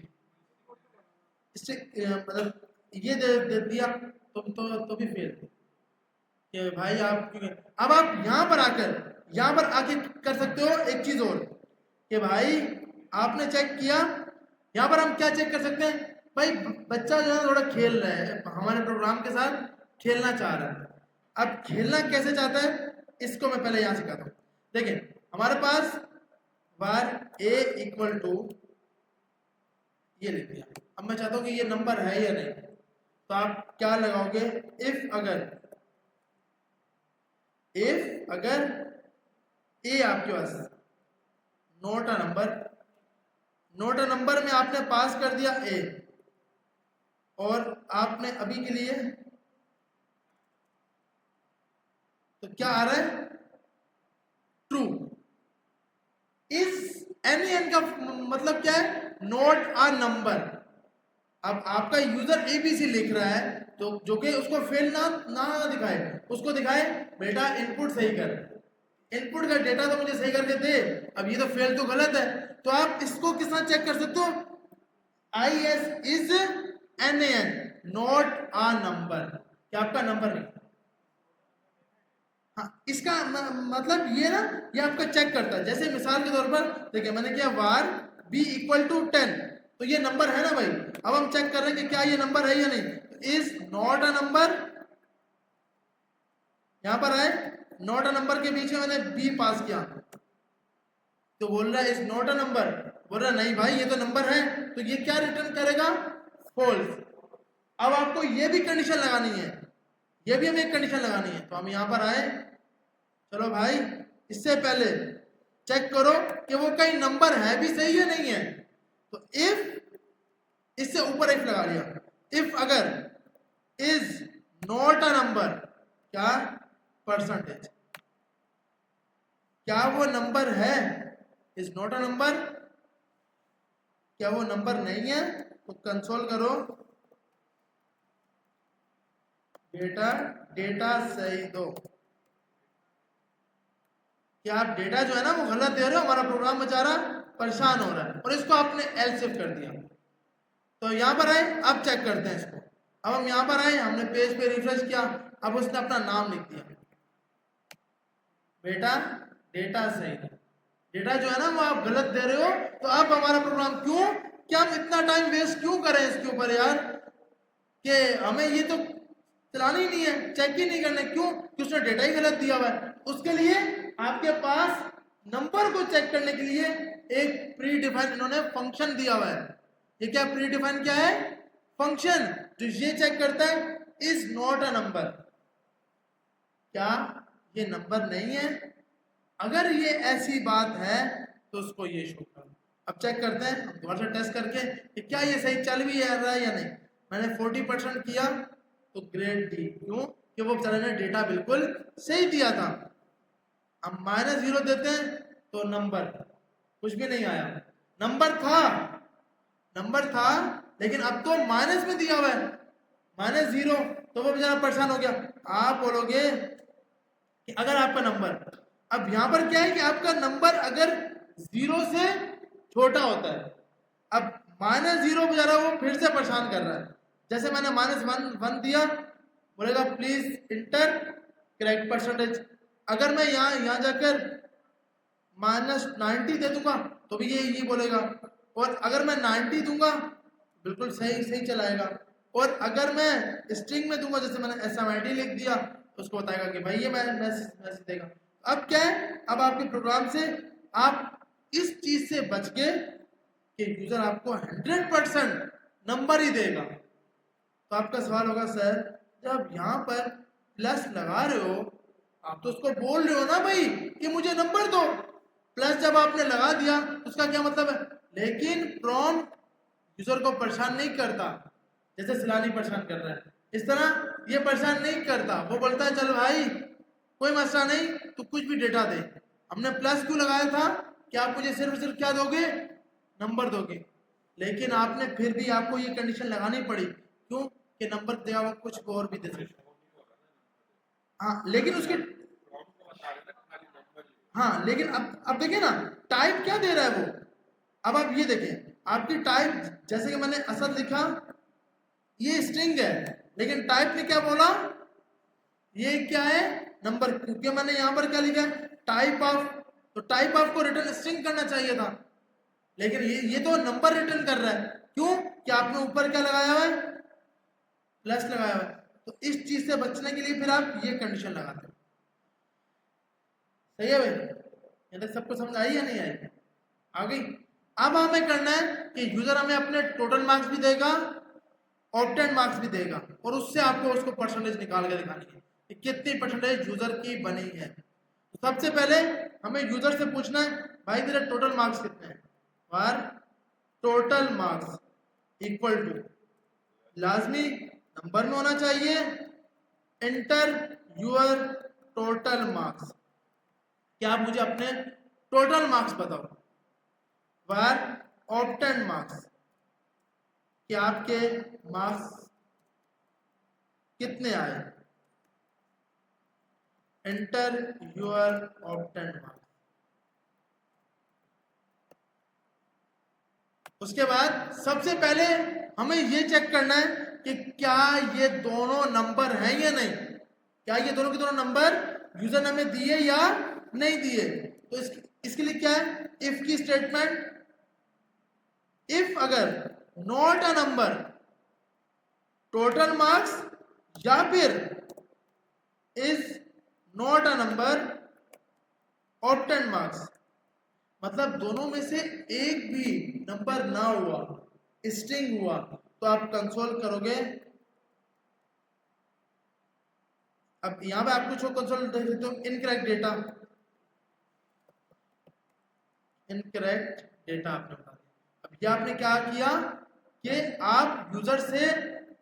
इससे मतलब ये दे दिया तो भी फेल कि भाई आप। अब आप यहाँ पर आके कर सकते हो एक चीज और कि भाई आपने चेक किया, यहाँ पर हम क्या चेक कर सकते हैं, भाई बच्चा जो है थोड़ा खेल रहा है, हमारे प्रोग्राम के साथ खेलना चाह रहा है। अब खेलना कैसे चाहता है इसको मैं पहले यहाँ सिखाता हूँ। देखिए हमारे पास बार a इक्वल टू ये लिख दिया, अब मैं चाहता हूँ कि ये नंबर है या नहीं, तो आप क्या लगाओगे, इफ अगर a आपके पास नोट अ नंबर में आपने पास कर दिया a, और आपने अभी के लिए तो क्या आ रहा है, ट्रू। इस एन का मतलब क्या है, नोट अ नंबर, अब आपका यूजर ABC लिख रहा है तो जो कि उसको फेल ना ना दिखाए, उसको दिखाए बेटा इनपुट सही कर, इनपुट का डेटा तो मुझे सही करके दे। अब ये तो फेल तो गलत है, तो आप इसको किस तरह चेक कर सकते हो? IS is NaN not a number, क्या आपका नंबर नहीं। हाँ, इसका मतलब ये ना, ये आपका चेक करता है। जैसे मिसाल के तौर पर देखिए मैंने किया var b इक्वल टू 10, तो ये नंबर है ना भाई। अब हम चेक कर रहे हैं कि क्या ये नंबर है या नहीं। इज नॉट अ नंबर, यहां पर आए नॉट अ नंबर के बीच में मैंने b पास किया, तो बोल रहा है इज नॉट अ नंबर, बोल रहा है नहीं भाई ये तो नंबर है, तो ये क्या रिटर्न करेगा? फॉल्स। अब आपको ये भी कंडीशन लगानी है, ये भी हमें एक कंडीशन लगानी है, तो हम यहां पर आए, चलो भाई इससे पहले चेक करो कि वो कहीं नंबर है भी सही है नहीं है। तो इफ, इससे ऊपर इफ लगा लिया, इफ अगर इज नॉट अ नंबर, क्या परसेंटेज, क्या वो नंबर है? इज नॉट अ नंबर, क्या वो नंबर नहीं है? तो कंसोल करो बेटा डेटा सही दो, क्या आप डेटा जो है ना वो गलत दे रहे हो, हमारा प्रोग्राम बेचारा परेशान हो रहा है, और इसको आपने एल शिफ्ट कर दिया। तो यहां पर आए, अब चेक करते हैं इसको। अब हम यहां पर आए, हमने पेज पे रिफ्रेश किया, अब उसने अपना नाम लिख दिया, बेटा डेटा सही, डेटा जो है ना वो आप गलत दे रहे हो। तो अब हमारा प्रोग्राम क्यों, क्या हम इतना टाइम वेस्ट क्यों करें इसके ऊपर यार, कि हमें ये तो चलानी ही नहीं है, चेक ही नहीं करना, क्यों कि उसने डेटा ही गलत दिया हुआ है। उसके लिए आपके पास नंबर को चेक करने के लिए एक प्री डिफाइन इन्होंने फंक्शन दिया हुआ है। ये क्या प्री डिफाइन क्या है? फंक्शन, जो ये चेक करता है इज नॉट अ नंबर, क्या ये नंबर नहीं है। अगर ये ऐसी बात है तो उसको ये शो कर। अब चेक करते हैं हम दोबारा से टेस्ट करके कि क्या ये सही चल भी रहा है या नहीं। मैंने 40% किया तो ग्रेड डी, क्यों कि वो बेचारे ने डेटा बिल्कुल सही दिया था। हम -0 देते हैं तो नंबर कुछ भी नहीं आया, नंबर था, नंबर था लेकिन अब तो माइनस में दिया हुआ है, -0, तो वो बेचारा परेशान हो गया। आप बोलोगे कि अगर आपका नंबर, अब यहां पर क्या है कि आपका नंबर अगर 0 से छोटा होता है, अब -0 बेचारा वो फिर से परेशान कर रहा है। जैसे मैंने -1 दिया, बोलेगा प्लीज इंटर करेक्ट परसेंटेज। अगर मैं यहाँ जाकर -90 दे दूंगा तो भी ये बोलेगा, और अगर मैं 90 दूंगा बिल्कुल सही सही चलाएगा, और अगर मैं स्ट्रिंग में दूंगा जैसे मैंने SMIT लिख दिया तो उसको बताएगा कि भाई ये मैसेज देगा। अब क्या है, अब आपके प्रोग्राम से आप इस चीज से बच गए कि यूजर आपको 100% नंबर ही देगा। तो आपका सवाल होगा सर जब यहाँ पर प्लस लगा रहे हो आप तो उसको बोल रहे हो ना भाई कि मुझे नंबर दो, प्लस जब आपने लगा दिया उसका क्या मतलब है। लेकिन प्रॉम्प्ट यूजर को परेशान नहीं करता, जैसे सिलानी परेशान कर रहा है इस तरह ये परेशान नहीं करता। वो बोलता है चल भाई कोई मसला नहीं, तू कुछ भी डेटा दे। हमने प्लस क्यों लगाया था कि आप मुझे सिर्फ क्या दोगे, नंबर दोगे। लेकिन आपने फिर भी आपको ये कंडीशन लगानी पड़ी, क्यों कि नंबर दिया हुआ कुछ और भी दे सकते। हाँ लेकिन उसके, हाँ लेकिन अब देखिए ना टाइप क्या दे रहा है वो। अब आप ये देखें आपकी टाइप, जैसे कि मैंने असद लिखा ये स्ट्रिंग है, लेकिन टाइप ने क्या बोला ये क्या है नंबर, क्योंकि मैंने यहां पर क्या लिखा टाइप ऑफ, तो टाइप ऑफ को रिटर्न स्ट्रिंग करना चाहिए था, लेकिन ये तो नंबर रिटर्न कर रहा है। क्यों कि आपने ऊपर क्या लगाया हुआ है, प्लस लगाया हुआ है। तो इस चीज से बचने के लिए फिर आप ये कंडीशन लगाते हो। सही है भाई, ये तक सबको समझ आई या नहीं आई, आ गई। अब हमें करना है कि यूजर हमें अपने टोटल मार्क्स भी देगा, ऑब्टेन मार्क्स भी देगा, और उससे आपको उसको परसेंटेज निकाल के दिखानी है कि कितनी परसेंटेज यूजर की बनी है। तो सबसे पहले हमें यूजर से पूछना है भाई तेरे टोटल मार्क्स कितने हैं, और टोटल मार्क्स इक्वल टू लाजमी नंबर में होना चाहिए, एंटर यूर टोटल मार्क्स, क्या आप मुझे अपने टोटल मार्क्स बताओ, वर ऑब्टेन मार्क्स, कि आपके मार्क्स कितने आए, एंटर योर ऑब्टेन्ड मार्क्स। उसके बाद सबसे पहले हमें ये चेक करना है कि क्या ये दोनों नंबर हैं या नहीं, क्या ये दोनों के दोनों नंबर यूजर ने हमें दिए या नहीं दिए। तो इसके लिए क्या है, इफ की स्टेटमेंट, इफ अगर not a number total marks या फिर is not a number obtained marks, मतलब दोनों में से एक भी नंबर ना हुआ, स्ट्रिंग हुआ, तो आप कंसोल करोगे। अब यहां पे आप कुछ कंसोल देख सकते हो, इनकरेक्ट डेटा, इनकरेक्ट डेटा आपने बता दिया। अब ये आपने क्या किया कि आप यूजर से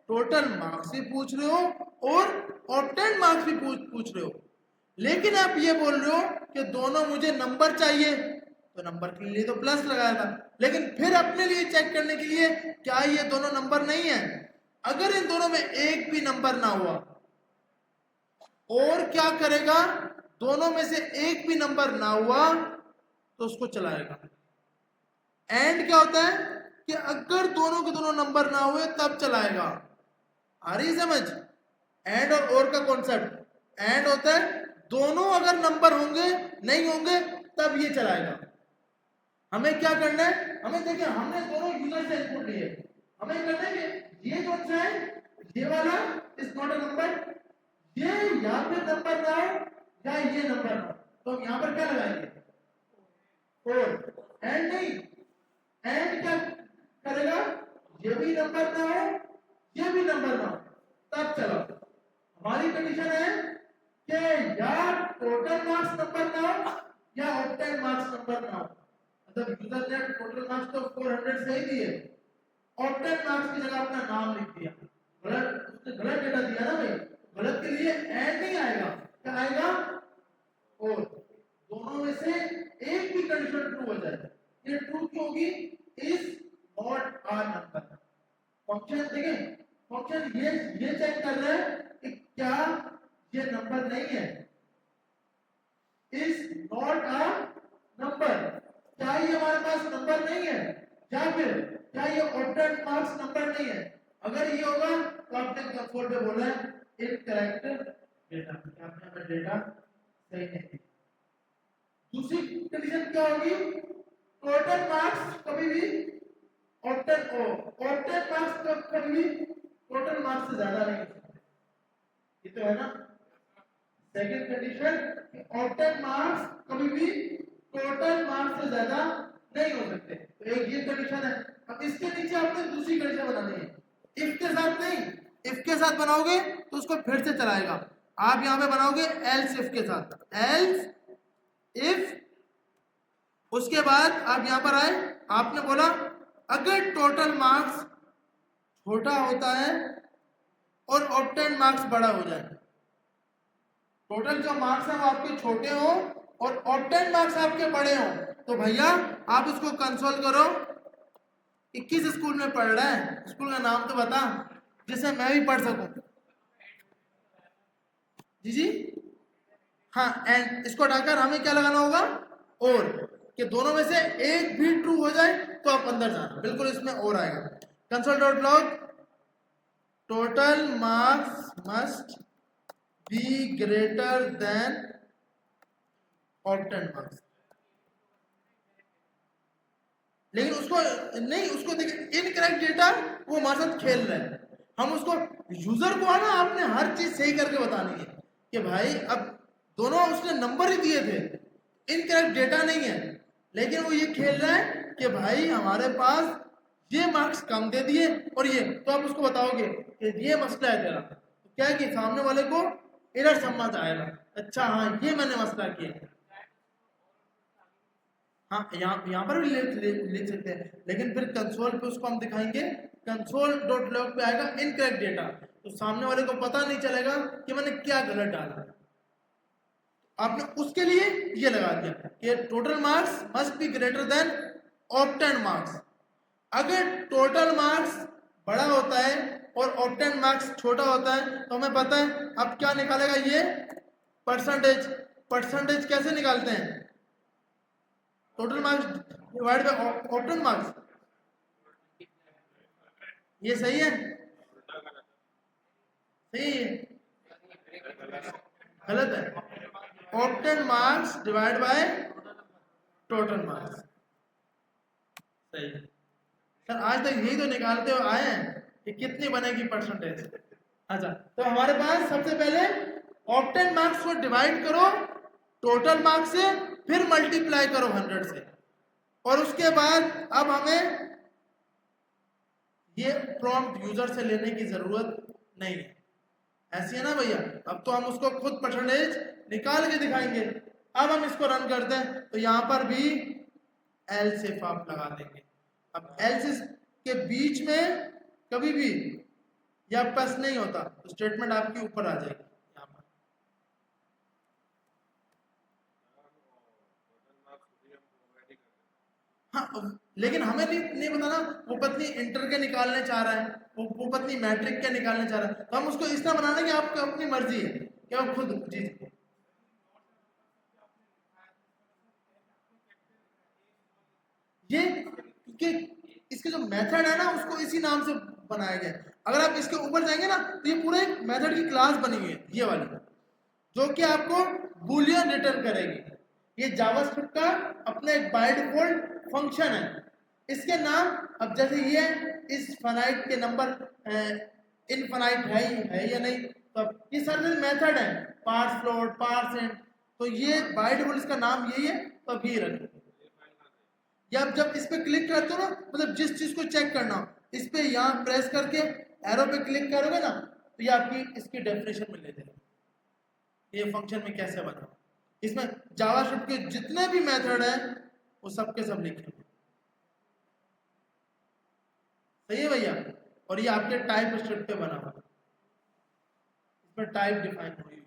टोटल मार्क्स भी पूछ रहे हो और ऑब्टेन्ड मार्क्स भी पूछ रहे हो, लेकिन आप ये बोल रहे हो कि दोनों मुझे नंबर चाहिए, तो नंबर के लिए तो प्लस लगाया था, लेकिन फिर अपने लिए चेक करने के लिए क्या ये दोनों नंबर नहीं है, अगर इन दोनों में एक भी नंबर ना हुआ, और क्या करेगा, दोनों में से एक भी नंबर ना हुआ तो उसको चलाएगा। एंड क्या होता है कि अगर दोनों के दोनों नंबर ना हुए तब चलाएगा। आ रही समझ, एंड और का कॉन्सेप्ट, एंड होता है दोनों अगर नंबर होंगे नहीं होंगे तब ये चलाएगा। हमें क्या करना है, हमें देखिए हमने दोनों यूजर से इनपुट लिए, हमें करना है कि ये कौन सा है, ये वाला इज नॉट अ नंबर, ये या फिर नंबर ना हो या ये नंबर ना हो, तो हम यहां पर क्या लगाएंगे, और एंड नहीं, एंड क्या करेगा, ये भी नंबर ना हो ये भी नंबर ना हो तब चलो। हमारी कंडीशन है कि या टोटल मार्क्स नंबर ना हो या ऑब्टेन्ड मार्क्स नंबर ना हो, मतलब यूजर ने टोटल मार्क्स तो 400 सही दिए, ऑब्टेन्ड मार्क्स की जगह अपना नाम लिख दिया, गलत, उसने गलत डेटा दिया ना भाई, गलत के लिए एंड नहीं आएगा, क्या आएगा, और दोनों में से एक भी कंडीशन ट्रू हो जाए। ये ट्रू क्यों होगी, is not a number. Function देखें, फंक्शन ये चेक कर रहा है कि क्या ये नंबर नहीं है, इज नॉट अ नंबर, क्या ये हमारे पास नंबर नहीं है, या फिर क्या ये ऑब्टेन्ड मार्क्स नंबर नहीं है। अगर ये होगा तो आपने कंसोल पे बोला है इनकरेक्ट डेटा, आपने अपना डेटा सही नहीं दिया। दूसरी कंडीशन क्या होगी, टोटल मार्क्स कभी भी ऑब्टेन्ड मार्क्स कभी भी टोटल मार्क्स से ज्यादा नहीं हो सकते, ये तो है ना। सेकंड कंडीशन, ऑब्टेन्ड मार्क्स कभी भी टोटल मार्क्स से ज्यादा नहीं हो सकते, तो एक ये कंडीशन है। अब इसके नीचे आपने दूसरी कंडीशन बनानी है, इफ के साथ नहीं, इफ के साथ बनाओगे तो उसको फिर से चलाएगा। आप यहां पे बनाओगे एल्स इफ के साथ, एल्स इफ, उसके बाद आप यहां पर आए, आपने बोला अगर टोटल मार्क्स छोटा होता है और ऑब्टेन्ड मार्क्स बड़ा हो जाए, टोटल जो मार्क्स है वो आपके छोटे हो और ऑब्टेन्ड मार्क्स आपके बड़े हो, तो भैया आप इसको कंसोल करो। 21 स्कूल में पढ़ रहा है, स्कूल का नाम तो बता जिसे मैं भी पढ़ सकूं। जी जी हाँ, एंड इसको हटाकर हमें क्या लगाना होगा, और कि दोनों में से एक भी ट्रू हो जाए तो आप अंदर जाना, बिल्कुल इसमें और आएगा। Console dot log total marks must be greater than obtained marks, लेकिन उसको नहीं, उसको देखिए इनकरेक्ट डेटा वो हमारे साथ खेल रहा है, हम उसको यूजर को है ना, आपने हर चीज सही करके बतानी है कि भाई अब दोनों उसने नंबर ही दिए थे, इनकरेक्ट डेटा नहीं है, लेकिन वो ये खेल रहा है कि भाई हमारे पास ये मार्क्स कम दे दिए और ये, तो आप उसको बताओगे कि ये मसला है तेरा, तो क्या है कि सामने वाले को एरर समझ आएगा, अच्छा हाँ ये मैंने मसला किया। हाँ यहाँ पर भी लिख सकते हैं, लेकिन फिर कंसोल पे उसको हम दिखाएंगे, कंसोल डॉट लॉग पे आएगा इनकरेक्ट डेटा, तो सामने वाले को पता नहीं चलेगा कि मैंने क्या गलत डाला। आपने उसके लिए ये लगा दिया कि total marks must be greater than obtained marks. अगर टोटल मार्क्स बड़ा होता है और ऑब्टेन मार्क्स छोटा होता है तो हमें पता है अब क्या निकालेगा ये परसेंटेज। परसेंटेज कैसे निकालते हैं? Total marks divide by obtain marks. ये सही है? सही है? गलत है। Obtain marks divide by total marks. सही है सर, आज तक यही तो निकालते हुए आए हैं कि कितनी बनेगी परसेंटेज। अच्छा, तो हमारे पास सबसे पहले ऑब्टेन मार्क्स को डिवाइड करो टोटल मार्क्स से, फिर मल्टीप्लाई करो 100 से, और उसके बाद अब हमें ये प्रॉम्प्ट यूजर से लेने की जरूरत नहीं है। ऐसी है ना भैया? अब तो हम उसको खुद परसेंटेज निकाल के दिखाएंगे। अब हम इसको रन करते हैं तो यहां पर भी एल्स इफ आप लगा देंगे। अब एल्स के बीच में कभी भी या प्लस नहीं होता तो स्टेटमेंट आपकी ऊपर आ जाएगी यहाँ पर। हाँ, लेकिन हमें नहीं बताना वो पत्नी इंटर के निकालने चाह रहा है, वो पत्नी मैट्रिक के निकालने चाह रहा है, तो हम उसको इस तरह बनाना कि आपको अपनी मर्जी है कि आप खुद। जी ये कि इसके जो मेथड है ना उसको इसी नाम से बनाया गया है। अगर आप इसके ऊपर जाएंगे ना तो ये पूरे एक मेथड की क्लास बनी हुई है ये वाली, जो कि आपको बूलियन रिटर्न करेगी। ये जावास्क्रिप्ट का अपना एक बाय डिफॉल्ट फंक्शन है। इसके नाम अब जैसे ये इस फाइनाइट के नंबर इनफाइनाइट है या नहीं, तो ये सारे मेथड है, पार्स फ्लोट पार्स एंड, तो ये बाय डिफॉल्ट इसका नाम यही है, तो अभी रखें। या आप जब इस पे क्लिक करते हो ना, मतलब जिस चीज को चेक करना हो इस पे यहाँ प्रेस करके एरो पे क्लिक करोगे ना तो ये आपकी इसकी डेफिनेशन में ले जाएगा ये फंक्शन में कैसे बना। इसमें जावास्क्रिप्ट के जितने भी मेथड है वो सब के सब लिखे हुए। सही है भैया? और ये आपके टाइप स्क्रिप्ट पे बना हुआ, इसमें टाइप डिफाइन हुई।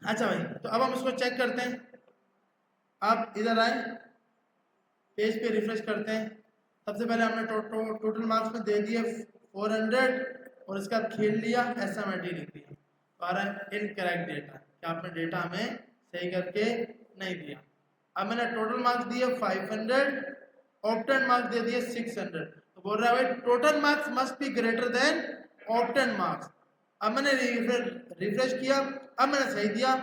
अच्छा भाई, तो अब हम इसको चेक करते हैं। आप इधर आए, पेज पे रिफ्रेश करते हैं। सबसे पहले हमने टोटल मार्क्स में दे दिए 400 और इसका खेल लिया एसएमटी लिख दिया, तो आ रहा है इनकरेक्ट डेटा कि आपने डेटा हमें सही करके नहीं दिया। अब मैंने टोटल मार्क्स दिए 500, ऑब्टेन मार्क्स दे दिए 600, तो बोल रहा है भाई total marks must be greater than obtain marks. अब मैंने रिफ्रेश किया, अब मैंने सही दिया,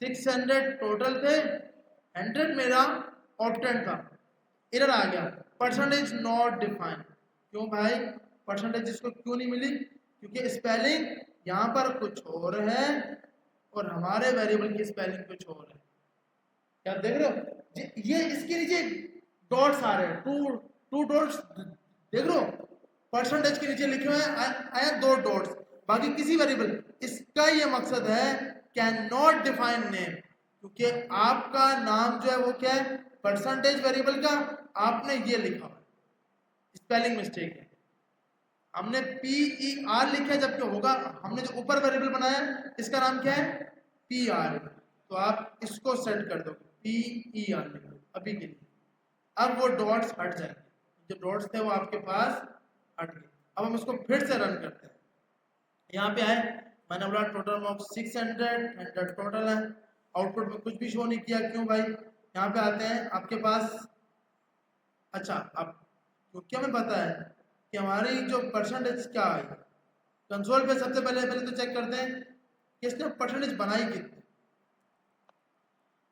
600 टोटल थे, 100 मेरा ऑब्टेन था। इधर आ गया परसेंटेज नॉट डिफाइन। क्यों भाई परसेंटेज इसको क्यों नहीं मिली? क्योंकि स्पेलिंग यहाँ पर कुछ और है और हमारे वेरिएबल की स्पेलिंग कुछ और है। क्या देख रहे हो? ये इसके नीचे डॉट्स आ रहे हैं, टू डॉट्स देख रहे हो? परसेंटेज के नीचे लिखे हुए हैं आया 2 डॉट्स, बाकी किसी वेरिएबल। इसका ये मकसद है कैन नॉट डिफाइन नेम, क्योंकि आपका नाम जो है वो क्या है? परसेंटेज वेरिएबल का आपने ये लिखा, स्पेलिंग मिस्टेक है। हमने PER लिखा है जबकि होगा, हमने जो ऊपर वेरिएबल बनाया इसका नाम क्या है? PR। तो आप इसको सेट कर दो PER लिखो अभी के लिए। अब वो डॉट्स हट जाएंगे, जो डॉट्स थे वो आपके पास हट गए। अब हम इसको फिर से रन करते हैं। यहाँ पे आए, मैंने बोला टोटल मार्क्स 600 टोटल है, आउटपुट में कुछ भी शो नहीं किया। क्यों भाई? यहाँ पे आते हैं आपके पास। अच्छा, अब क्योंकि हमें पता है कि हमारी जो परसेंटेज क्या आई, कंसोल पे सबसे पहले तो चेक करते हैं कि इसने परसेंटेज बनाई कितनी,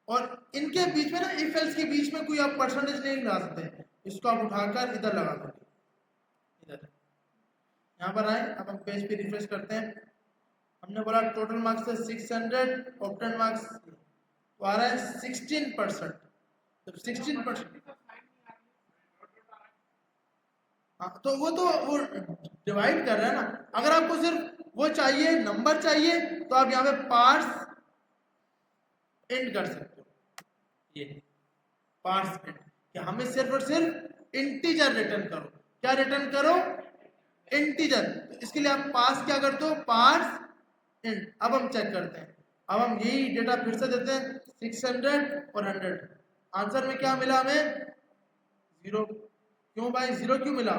और इनके बीच में ना इफ एल्स के बीच में कोई आप परसेंटेज नहीं लगा सकते, इसको आप उठाकर इधर लगा दो, इधर। यहाँ पर आए, अब हम पेज पे रिफ्रेश करते हैं। हमने बोला टोटल मार्क्स है 600, ऑब्टेन मार्क्स तो आ रहा है 16%। तो 16%, हाँ, तो वो डिवाइड कर रहा है ना। अगर आपको सिर्फ वो चाहिए, नंबर चाहिए, तो आप यहाँ पे पार्स एंड कर सकते हो। ये पार्स एंड कि हमें सिर्फ और सिर्फ इंटीजर रिटर्न करो। क्या रिटर्न करो? इंटीजर। तो इसके लिए आप पास क्या करते हो? Parse and. अब हम चेक करते हैं, अब हम यही डेटा फिर से देते हैं 600 और 100। आंसर में क्या मिला हमें? 0। क्यों भाई 0 क्यों मिला?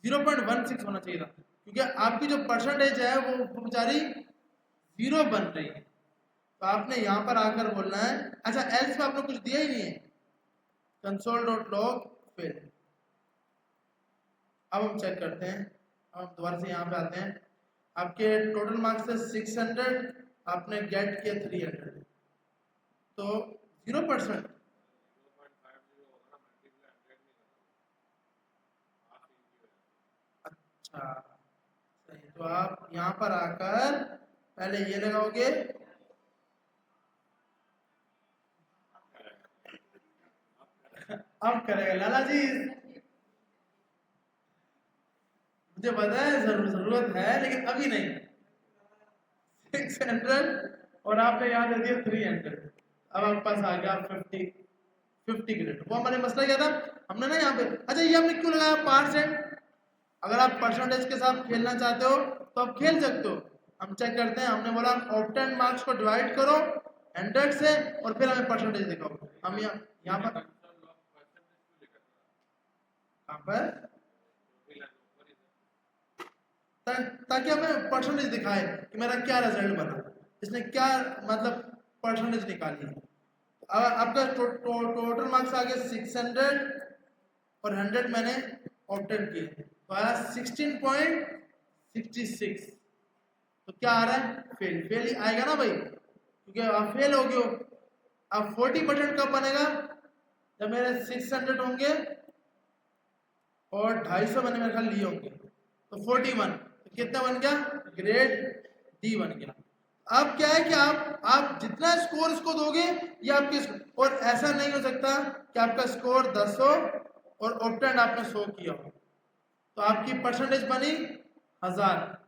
0.16 होना चाहिए था, क्योंकि आपकी जो परसेंटेज है वो बेचारी 0 बन रही है। तो आपने यहाँ पर आकर बोलना है, अच्छा एल्स में आपने कुछ दिया ही नहीं है, console.log fail। अब हम चेक करते हैं, अब हम दोबारा से यहाँ पे आते हैं, आपके टोटल मार्क्स है 600, आपने गेट किया 300, तो 0%। अच्छा सही, तो आप यहाँ पर आकर पहले ये लगाओगे, अब करेगा लाला जी, मुझे पता है जरूरत है लेकिन अभी नहीं। 600 और आपने यहाँ दे दिया 300, अब आपके पास आ गया 50 ग्रेड। वो हमारे मसला क्या था, हमने ना यहाँ पे, अच्छा ये हमने क्यों लगाया परसेंट? अगर आप परसेंटेज के साथ खेलना चाहते हो तो आप खेल सकते हो। हम चेक करते हैं, हमने बोला ऑब्टेन मार्क्स को डिवाइड करो 100 से और फिर हमें परसेंटेज दिखाओ। हम यहाँ पर कहाँ पर, ताकि हमें परसेंटेज दिखाए कि मेरा क्या रिजल्ट बना, इसने क्या मतलब परसेंटेज निकाली है। अब आपका टोटल मार्क्स आ गया 600 और 100 मैंने ऑब्टेन किए, तो आया 16.66। तो क्या आ रहा है, फेल। फेल ही आएगा ना भाई, क्योंकि आप फेल हो गए हो। अब 40% कब बनेगा, जब मेरे 600 होंगे और 250 मैंने मेरे ख्याल लिए होंगे, तो 41, तो कितना बन गया, ग्रेड डी बन गया। अब क्या है कि आप जितना स्कोर इसको दोगे ये आपके, और ऐसा नहीं हो सकता कि आपका स्कोर 10 हो और ऑब्टेन आपने 100 किया हो, तो आपकी परसेंटेज बनी 1000,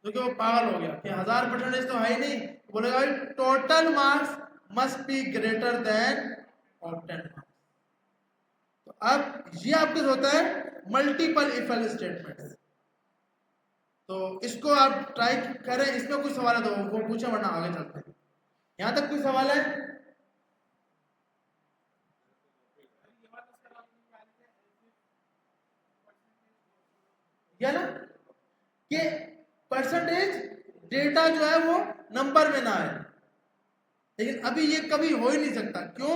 क्योंकि वो पागल हो गया कि 1000 परसेंटेज तो है ही नहीं, बोलेगा भाई total marks must be greater than obtain marks. तो अब ये आपके होता है मल्टीपल इफ एल्स स्टेटमेंट्स। तो इसको आप ट्राई करें, इसमें कोई सवाल है तो वो पूछे, वरना आगे चलते हैं। यहां तक कोई सवाल है? या ना कि परसेंटेज डेटा जो है वो नंबर में ना आए, लेकिन अभी ये कभी हो ही नहीं सकता। क्यों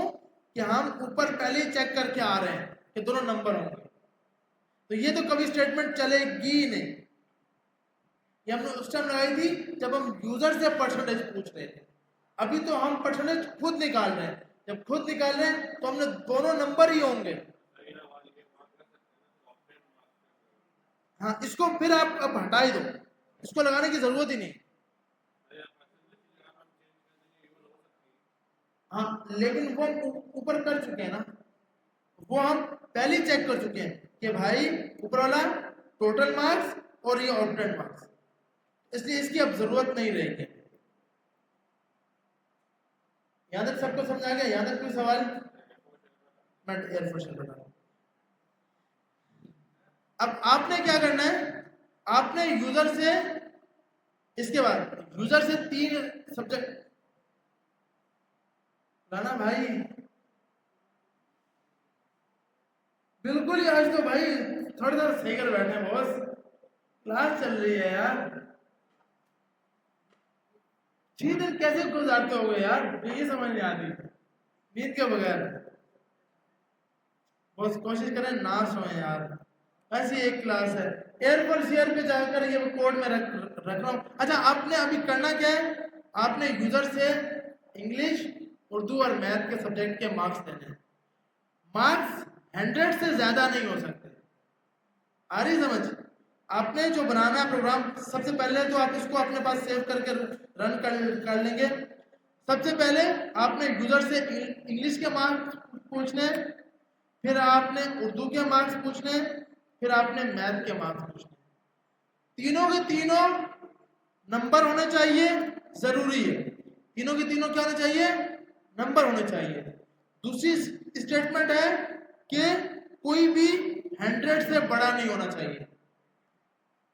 कि हम ऊपर पहले ही चेक करके आ रहे हैं कि दोनों नंबर होंगे, तो ये तो कभी स्टेटमेंट चलेगी ही नहीं। ये हमने उस टाइम लगाई थी जब हम यूजर से परसेंटेज पूछ रहे थे, अभी तो हम परसेंटेज खुद निकाल रहे हैं। जब खुद निकाल रहे हैं तो हमने दोनों नंबर ही होंगे। हाँ, इसको फिर आप अब हटा ही दो, इसको लगाने की जरूरत ही नहीं। हाँ, लेकिन वो ऊपर कर चुके हैं ना, वो हम पहले ही चेक कर चुके हैं कि भाई ऊपर वाला टोटल मार्क्स और ये ऑब्टेन मार्क्स, इसलिए इसकी अब जरूरत नहीं रहेगी। यहां तक सबको समझ आ गया? यहां तक कोई सवाल? मैं एयरफोर्स बता रहा हूं। अब आपने क्या करना है, आपने यूजर से, इसके बाद यूजर से 3 सब्जेक्ट लाना भाई। बिल्कुल ही आज तो भाई थोड़ी देर सही कर बैठे हैं बॉस, क्लास चल रही है यार। 6 दिन कैसे गुजारते हो गए यार, ये समझ नहीं आती नींद के बगैर। बस कोशिश करें ना सोए यार, ऐसी एक क्लास है। एयरफोर्स ईयर पे जाकर ये कोड में रख रहा हूँ। अच्छा, आपने अभी करना क्या है, आपने यूजर से इंग्लिश, उर्दू और मैथ के सब्जेक्ट के मार्क्स देने हैं। मार्क्स 100 से ज्यादा नहीं हो सकते। आ रही समझ? आपने जो बनाना है प्रोग्राम, सबसे पहले तो आप इसको अपने पास सेव करके रन कर लेंगे। सबसे पहले आपने यूजर से इंग्लिश के मार्क्स पूछने, फिर आपने उर्दू के मार्क्स पूछने, फिर आपने मैथ के मार्क्स पूछने। तीनों के तीनों नंबर होने चाहिए, जरूरी है। तीनों के तीनों क्या होने चाहिए, नंबर होने चाहिए। दूसरी स्टेटमेंट है कि कोई भी 100 से बड़ा नहीं होना चाहिए।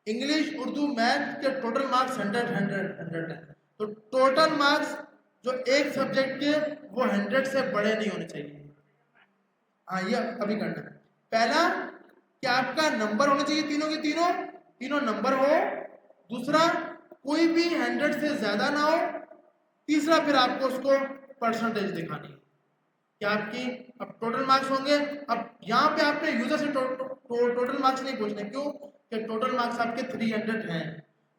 इंग्लिश, उर्दू, मैथ के टोटल मार्क्स 100 100 100 है, तो टोटल मार्क्स जो एक सब्जेक्ट के वो 100 से बड़े नहीं होने चाहिए। हाँ, ये अभी करना है। पहला कि आपका नंबर होना चाहिए तीनों के तीनों नंबर हो। दूसरा, कोई भी 100 से ज्यादा ना हो। तीसरा, फिर आपको उसको परसेंटेज दिखानी है कि आपकी अब टोटल मार्क्स होंगे। अब यहाँ पे आपने यूजर से टोटल मार्क्स नहीं पूछने, क्यों? कि टोटल मार्क्स आपके 300 हैं,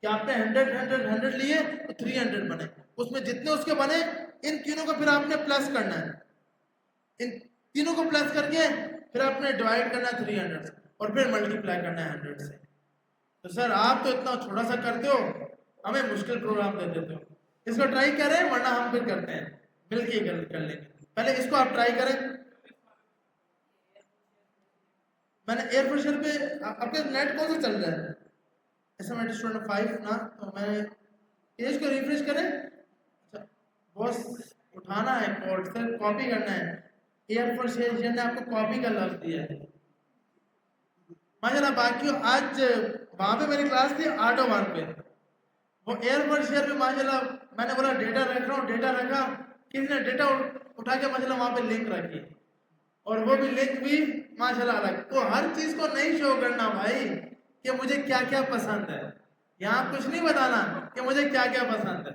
कि आपने 100 लिए तो 300 बने, उसमें जितने उसके बने इन तीनों को फिर आपने प्लस करना है, इन तीनों को प्लस करके फिर आपने डिवाइड करना है 300 से और फिर मल्टीप्लाई करना है 100 से। तो सर आप तो इतना छोटा सा करते हो, हमें मुश्किल प्रोग्राम दे देते हो। इसको ट्राई करें, वरना हम फिर करते हैं, मिलके कर लेंगे। पहले इसको आप ट्राई करें। मैंने एयर फ्रेशर पे आपके नेट कौन सा चल रहा है? ऐसा मैं स्टूडेंट 5 ना, तो मैंने पेज को रिफ्रेश करें। अच्छा, बॉस उठाना है कोड से, कॉपी करना है। एयर फ्रेशर ने आपको कॉपी का लफ्ज दिया है माशाल्लाह। बाकी आज वहां पे मेरी क्लास थी ऑटो वन पे, वो एयरपोर्ट शेयर पे माशाल्लाह मैंने बोला डेटा रख रहा हूँ, डेटा रखा, किसी ने डेटा उठा के माशाल्लाह वहां पे लिंक रखी, और वो भी लिंक भी माशाल्लाह अलग। तो हर चीज को नहीं शो करना भाई कि मुझे क्या क्या पसंद है, यहाँ कुछ नहीं बताना कि मुझे क्या क्या पसंद है।